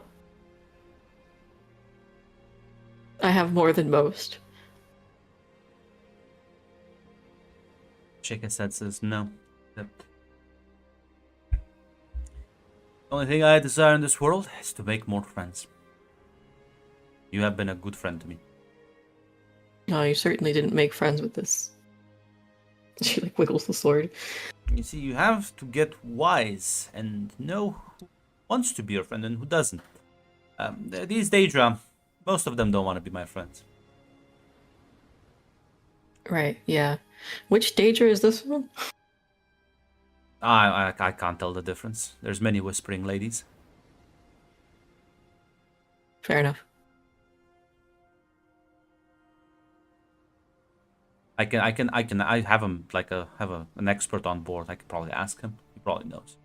I have more than most. Chica says no. Yep. The only thing I desire in this world is to make more friends. You have been a good friend to me. No, you certainly didn't make friends with this. She like wiggles the sword. You see, you have to get wise and know who wants to be your friend and who doesn't. These Daedra, most of them don't want to be my friends. Right, yeah. Which Daedra is this one? I can't tell the difference. There's many whispering ladies. Fair enough. I have him like an expert on board. I could probably ask him. He probably knows.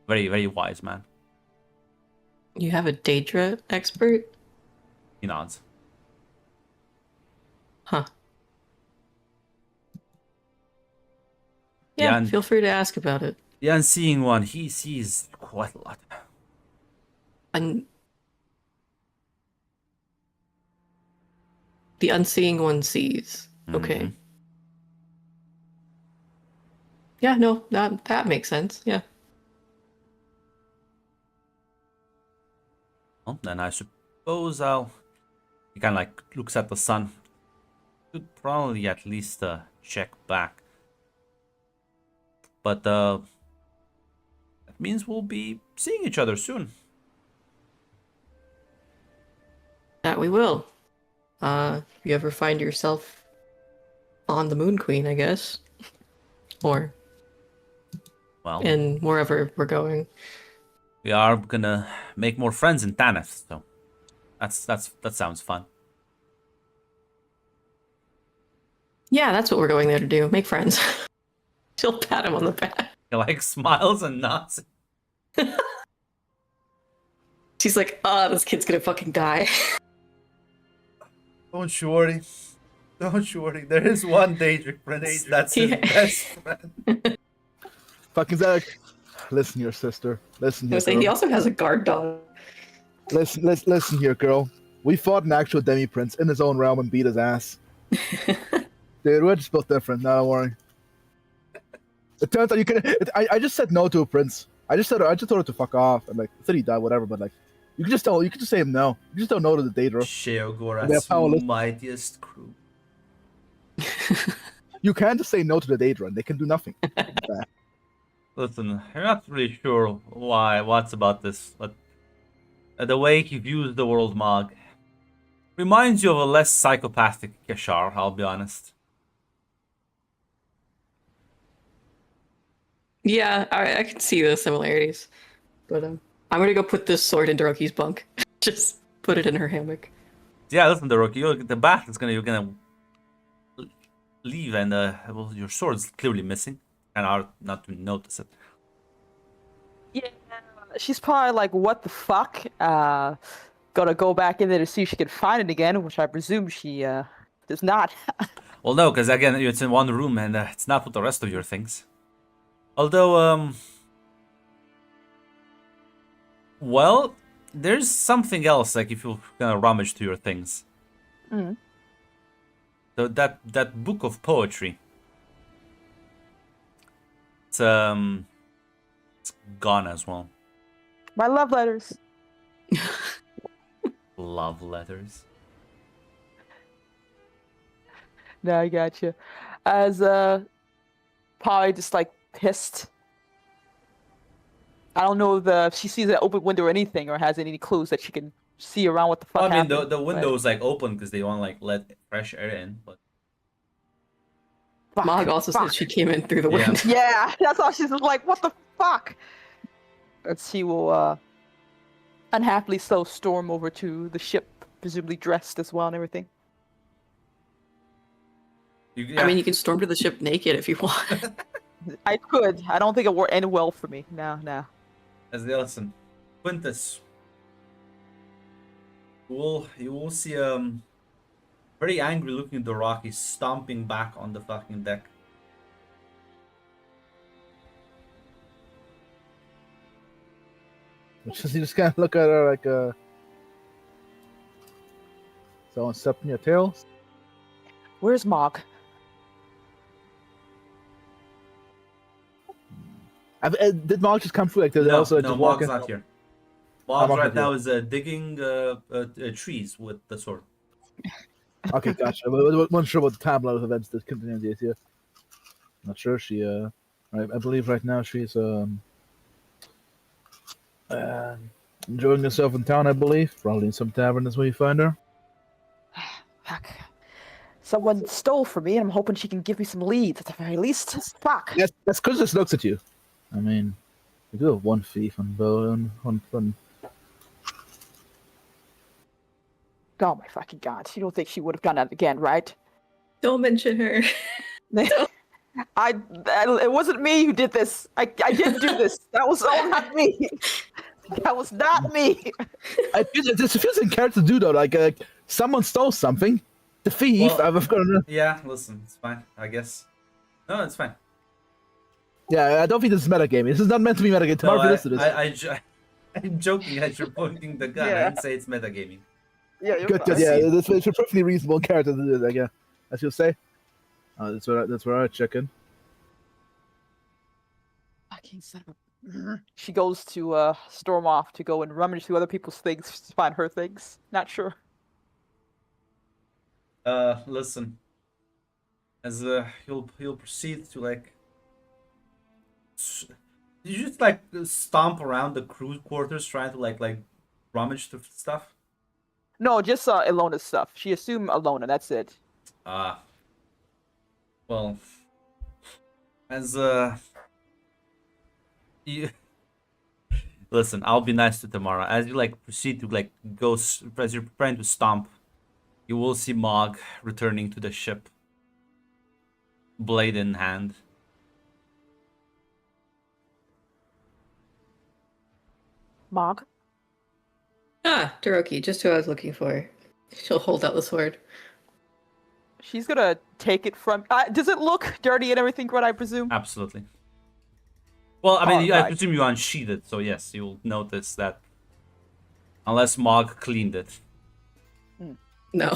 Very, very wise man. You have a Daedra expert? He nods. Huh. Yeah, Yeah, and- feel free to ask about it. The Unseeing One, he sees quite a lot. And the Unseeing One sees. Okay. Mhm. Yeah, no, that makes sense. Yeah. Well, then I suppose I'll. He kind of like looks at the sun. Should probably at least check back. But that means we'll be seeing each other soon. That we will. If you ever find yourself on the Moon Queen, I guess. Or Well, in wherever we're going. we are gonna make more friends in Tanith, so that sounds fun. Yeah, that's what we're going there to do. Make friends. She'll pat him on the back. He like smiles and nods. She's like, this kid's gonna fucking die. Don't you worry. Don't you worry. There is one Daedric prince that's his Yeah. best friend. Fucking Zach. Listen here, sister. Listen I here, was saying he girl. also has a guard dog. Listen here, girl. We fought an actual demi-prince in his own realm and beat his ass. Dude, we're just both different. No, don't worry. It turns out you can. I just said no to a prince. I just told her to fuck off, and like said he died, whatever. But like, you can just say him no. You just don't know to the Daedra. They're Sheogorath's powerless. mightiest crew. You can just say no to the Daedra, and they can do nothing. Listen, I'm not really sure what's about this, but the way he views the world, Mog, reminds you of a less psychopathic Keshar, I'll be honest. Yeah, I can see the similarities. But I'm gonna go put this sword in Doroki's bunk. Just put it in her hammock. Yeah, listen, Doroki, the bath is you're gonna leave, and well, your sword's clearly missing, and hard not to notice it. Yeah, she's probably like, what the fuck? Gotta go back in there to see if she can find it again, which I presume she does not. Well, no, because again, it's in one room, and it's not with the rest of your things. Although, well, there's something else, like if you're gonna rummage through your things. Mm. So that book of poetry, it's gone as well. My love letters. Love letters. No, I gotcha. As probably just like pissed. I don't know if she sees an open window or anything, or has any clues that she can see around what the fuck Well, I mean, happened. the but- window's like open because they want to like let fresh air in, but Fuck, Mog also fuck. said she came in through the Yeah. window. Yeah, that's all she's like, what the fuck? And she will unhappily so storm over to the ship, presumably dressed as well and everything. yeah. I mean, you can storm to the ship naked if you want. I could. I don't think it would end well for me. No. As they listen, Quintus, you will see very angry looking Doraki stomping back on the fucking deck. You just kind of look at her like someone stepping your tail. Where's Mog? Did Mog just come through? Like, did they No, also no, just walk Mog's in? not here. Mog Mog's right not now is digging trees with the sword. Okay, gotcha. I wasn't sure what the timeline of events that continue this year. Not sure. She, I believe right now she's enjoying herself in town, I believe. Probably in some tavern is where you find her. Fuck. Someone stole from me, and I'm hoping she can give me some leads at the very least. Fuck. Yes, that's because just looks at you. I mean, we do have one thief on bow on. Oh my fucking god! You don't think she would have done that again, right? Don't mention her. It wasn't me who did this. I didn't do this. That was all not me. That was not me. It feels in character to do though. Like someone stole something. The thief. Well- I've got to. Yeah, listen, it's fine, I guess. No, it's fine. Yeah, I don't think this is metagaming. This is not meant to be metagaming. No, Tomorrow this. I'm joking as you're pointing the gun. I Yeah. didn't say it's metagaming. Yeah, you're Good, fine. good. Yeah, it's a perfectly reasonable character to do that. Yeah, as you'll say. That's where I check in. Fucking son of a... She goes to storm off to go and rummage through other people's things to find her things. Not sure. Listen. As he'll proceed to like. Did you just like stomp around the crew quarters trying to like rummage through stuff? No, just Ilona's stuff. She assumed Ilona. That's it. Ah. Well. As you listen, I'll be nice to Tamara. As you like proceed to like as you're preparing to stomp, you will see Mog returning to the ship, blade in hand. Mog? Ah, Daroki, just who I was looking for. She'll hold out the sword. She's gonna take it from... does it look dirty and everything, Grud, I presume? Absolutely. Well, I mean, I Alright. presume you unsheathed it, so yes, you'll notice that. Unless Mog cleaned it. No.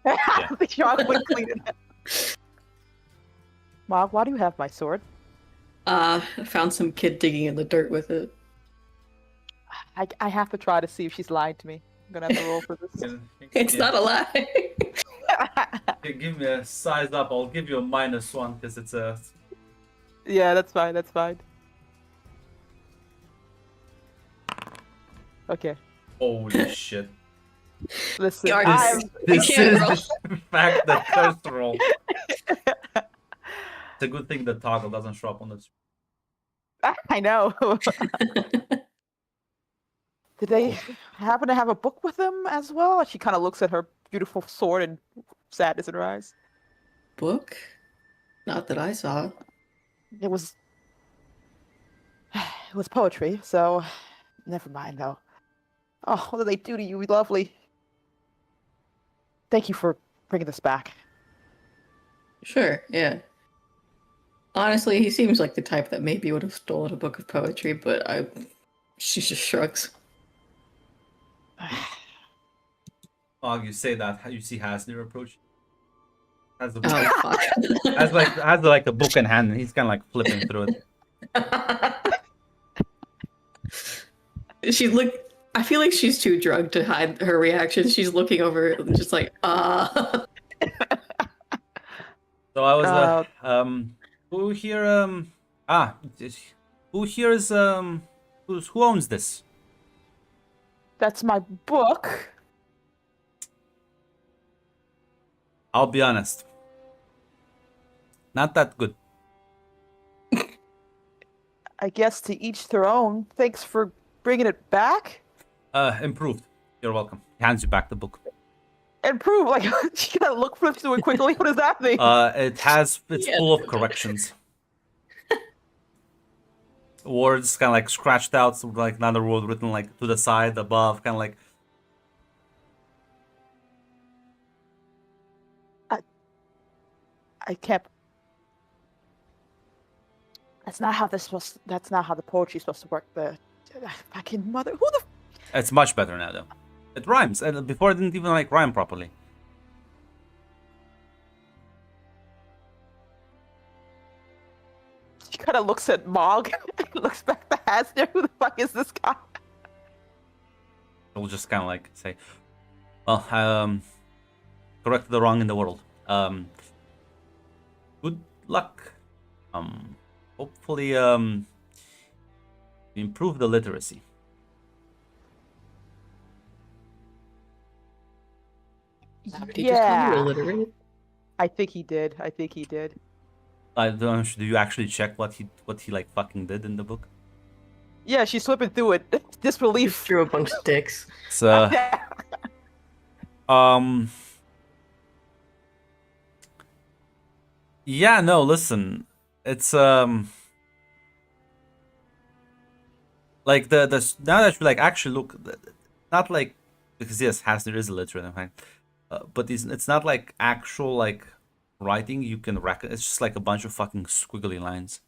The shark would clean it. Mog, why do you have my sword? I found some kid digging in the dirt with it. I have to try to see if she's lied to me. I'm gonna have to roll for this. It's not a lie. Okay, give me a size up. I'll give you a -1 because it's a. Yeah, that's fine. That's fine. Okay, Holy shit. listen. You are I'm, This can't is roll. the fact that first roll. It's a good thing the toggle doesn't show up on the screen. I know. Did they happen to have a book with them as well? She kind of looks at her beautiful sword and sadness in her eyes. Book? Not that I saw. It was poetry, so never mind though. Oh, what did they do to you, lovely? Thank you for bringing this back. Sure, yeah. Honestly, he seems like the type that maybe would have stolen a book of poetry, but she just shrugs. Oh, you say that. You see Hasnir approach. Has the Oh, fuck. has like a book in hand, and he's kind of like flipping through it. I feel like she's too drunk to hide her reaction. She's looking over and just like, So I was who here who here is who owns this? That's my book. I'll be honest. Not that good. I guess to each their own. Thanks for bringing it back. Improved. You're welcome. He hands you back the book. Improve. Like she gotta look flips through it quickly. What does that mean? It's Yeah. full of corrections. Words kind of like scratched out, so like another word written like to the side, above, kind of like. I kept. That's not how this supposed. That's not how the poetry's supposed to work. The fucking mother. Who the? It's much better now, though. It rhymes, and before it didn't even like rhyme properly. She kind of looks at Mog. Looks back to Hasner. Who the fuck is this guy? We'll just kind of like say, well, correct the wrong in the world. Good luck. Hopefully, improve the literacy. Did he just call you Yeah. illiterate? I think he did. I think he did. I don't know, do you actually check what he like fucking did in the book? Yeah, she's flipping through it. Just Disbelief. threw a bunch of dicks. So yeah, no, listen. It's like the now that you like actually look, not like, because yes, Hasner is illiterate, okay? But it's not like actual like writing you can reckon. It's just like a bunch of fucking squiggly lines.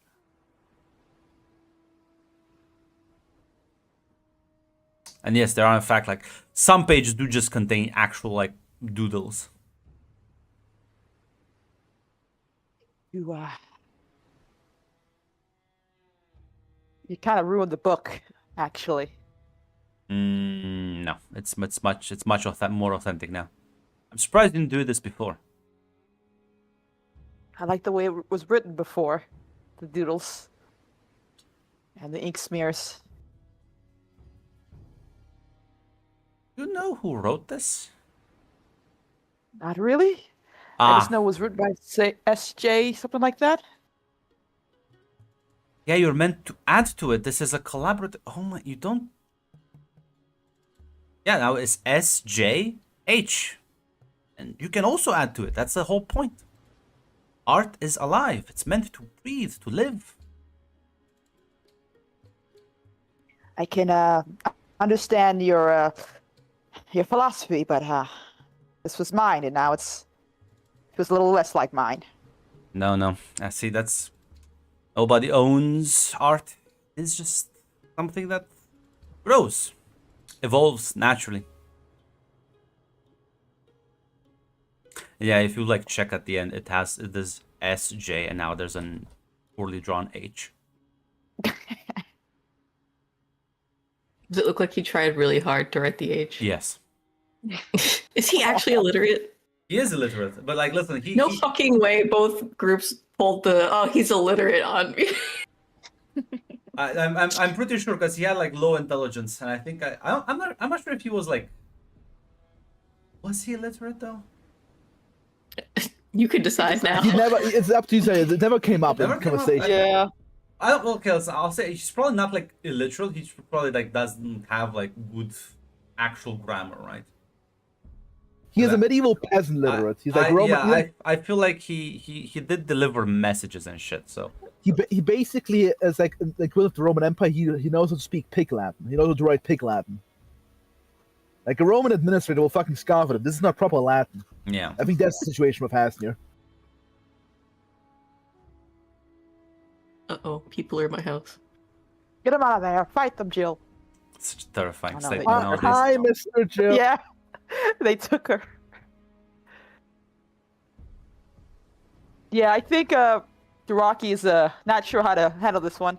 And yes, there are in fact like some pages do just contain actual like doodles. You you kind of ruined the book, actually. No, it's much more authentic now. I'm surprised you didn't do this before. I like the way it was written before, the doodles and the ink smears. You know who wrote this? Not really. I just Ah, know it was written by say S.J. something like that. yeah, you're meant to add to it. This is a collaborative. Oh my, you don't. Yeah, now it's SJH, and you can also add to it. That's the whole point. Art is alive. It's meant to breathe, to live. I can understand your philosophy, but this was mine, and now it was a little less like mine. No. I see. That's nobody owns art. It's just something that grows, evolves naturally. Yeah, if you like check at the end, it is SJ, and now there's an poorly drawn H. Does it look like he tried really hard to write the H? Yes, Is he actually illiterate? he is illiterate, but like, listen, No fucking way I'm he's illiterate on me. I'm pretty sure because he had like low intelligence, and I think I'm not sure if he was like, was he illiterate though? You can decide now. He never. It's up to you. Say it never came up Never in came up, conversation. Yeah. I don't. Okay, I'll say he's probably not like illiterate. He's probably like doesn't have like good actual grammar, right? He is Yeah. a medieval peasant literate. He's like Roman. Yeah, I feel like he did deliver messages and shit. So he basically is like with the Roman Empire. He knows how to speak Pig Latin. He knows how to write Pig Latin. Like a Roman administrator will fucking scoff at him. This is not proper Latin. yeah, I think that's the situation with Hasnir. Uh-oh, people are in my house. Get him out of there. Fight them, Jill. such a terrifying I know, statement they- nowadays. Hi, Mr. Jill. Yeah. They took her. Yeah, I think Duraki is not sure how to handle this one.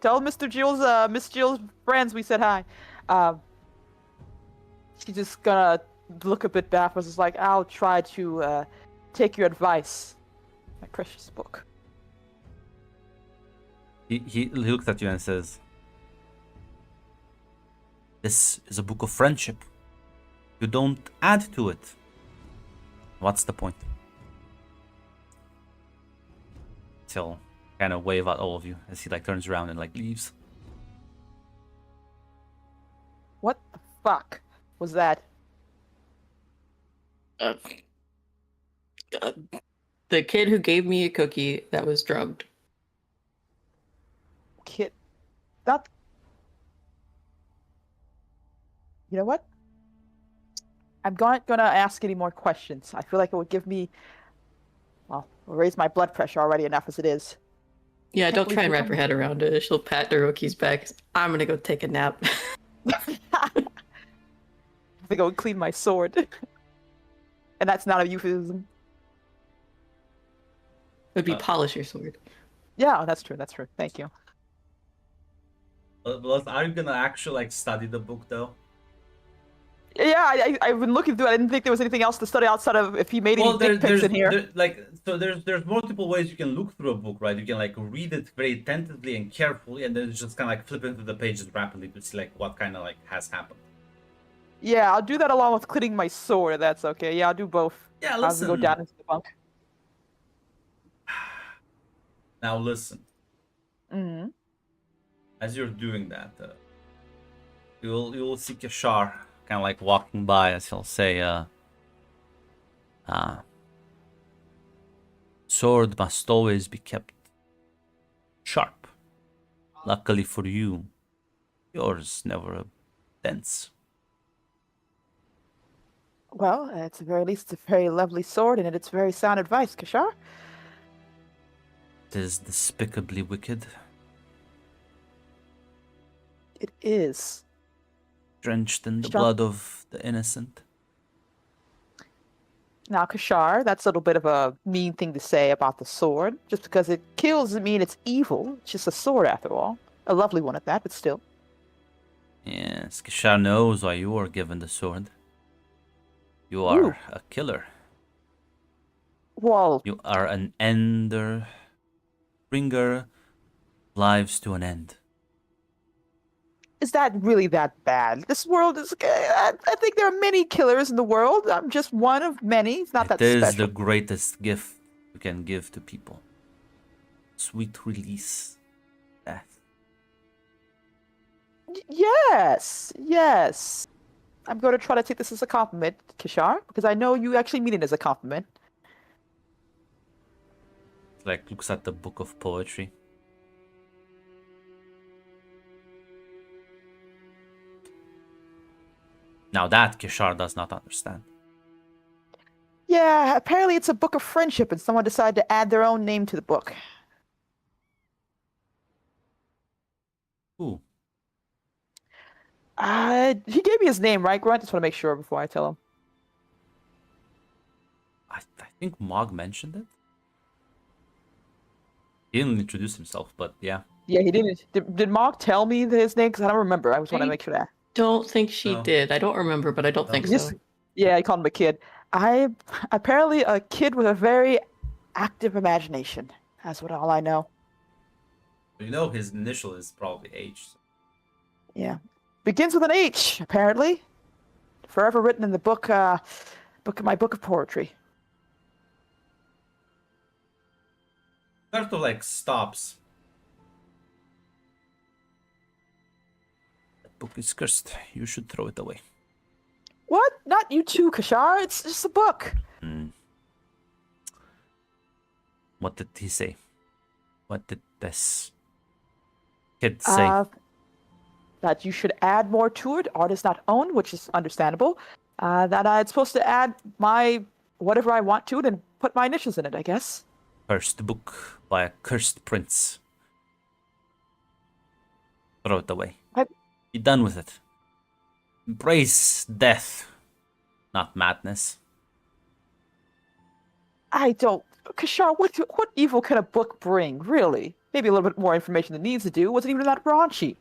Tell Mr. Jill's Miss Jill's friends we said hi. She's just gonna look a bit backwards. It's like, I'll try to take your advice. My precious book. He looked at you and says, "This is a book of friendship. You don't add to it. What's the point?" He'll kind of wave at all of you as he like turns around and like leaves. What the fuck was that? Uh, the kid who gave me a cookie that was drugged. Kid. That. You know what? I'm not gonna ask any more questions. I feel like it would give me. Well, it'll raise my blood pressure already enough as it is. Yeah, Can't don't believe try and you wrap your head around it. She'll pat Naruki's back. I'm gonna go take a nap. I think I would clean my sword. And that's not a euphemism. Would be polish your sword. Yeah, that's true. That's true. Thank you. But are you gonna actually like study the book though? Yeah, I've been looking through it. I didn't think there was anything else to study outside of if he made any dick pics in here. There's multiple ways you can look through a book, right? You can like read it very attentively and carefully, and then just kind of like flip into the pages rapidly to see like what kind of like has happened. Yeah, I'll do that along with cleaning my sword. If that's okay. Yeah, I'll do both. Yeah, As we go listen. down into the bunk. Now listen. Hmm. As you're doing that, you'll see Kishar kind of like walking by, as he'll say, sword must always be kept sharp. Luckily for you, yours never dents. Well, at the very least, it's a very lovely sword, and it's very sound advice, Kashar. It is despicably wicked, It is. drenched in the Kashar. blood of the innocent. Now, Kashar, that's a little bit of a mean thing to say about the sword. Just because it kills doesn't mean it's evil. It's just a sword, after all. A lovely one at that, but still. Yes, Kishar knows why you were given the sword. You are Ooh. a killer. Well, You are an ender. Bringer lives to an end. is that really that bad? This world is. I think there are many killers in the world. I'm just one of many. It's not It that is special. the greatest gift you can give to people. Sweet release. Death. Yes, yes. I'm going to try to take this as a compliment, Kishar, because I know you actually mean it as a compliment. Like looks at the book of poetry. Now that Kishar does not understand. Yeah, apparently it's a book of friendship, and someone decided to add their own name to the book. Ooh. He gave me his name, right, Grunt? Just want to make sure before I tell him. I think Mog mentioned it. He didn't introduce himself, but yeah. Yeah, he didn't. Did Mark tell me his name? Because I don't remember. I just want to I- make sure that. Don't think she No. did. I don't remember, but I don't think No. so. Yeah, he called him a kid. Apparently a kid with a very active imagination. That's all I know. You know his initial is probably H. So. Yeah, begins with an H. Apparently, forever written in the my book of poetry. Sort of like stops. That book is cursed. You should throw it away. What? Not you too, Kashar. It's just a book. What did he say? What did this kid say? That you should add more to it. Art is not owned, which is understandable. That I'm supposed to add my whatever I want to it and put my initials in it, I guess. Cursed book by a cursed prince. Throw it away. Be done with it. Embrace death, not madness. I don't. Kashar, what evil can a book bring, really? Maybe a little bit more information than it needs to do. Wasn't even that raunchy.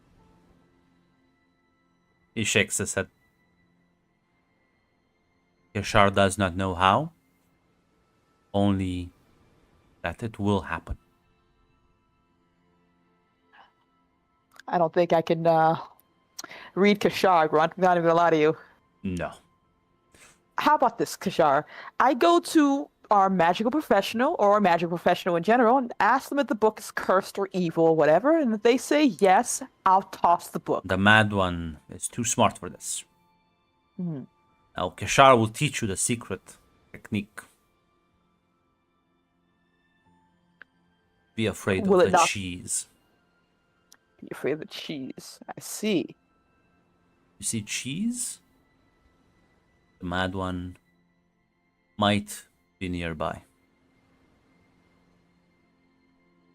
He shakes his head. Yashar does not know how, only that it will happen. I don't think I can read Kashar, Grunt. I'm not even gonna lie to you. No. How about this, Kashar? I go to our magical professional or a magical professional in general and ask them if the book is cursed or evil or whatever, and if they say yes, I'll toss the book. The mad one is too smart for this. Mhm. Now, Keshar will teach you the secret technique. Be afraid Will of it the not- cheese. Be afraid of the cheese. I see. You see cheese? The mad one might be nearby.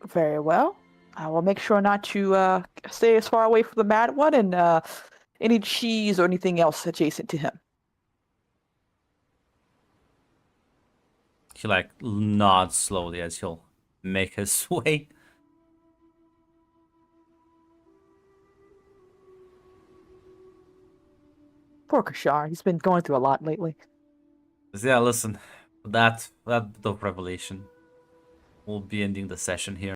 Very well. I will make sure not to stay as far away from the mad one and any cheese or anything else adjacent to him. He like nods slowly as he'll make his way. Poor Kashar. He's been going through a lot lately. Yeah, listen, that bit of revelation, we'll be ending the session here.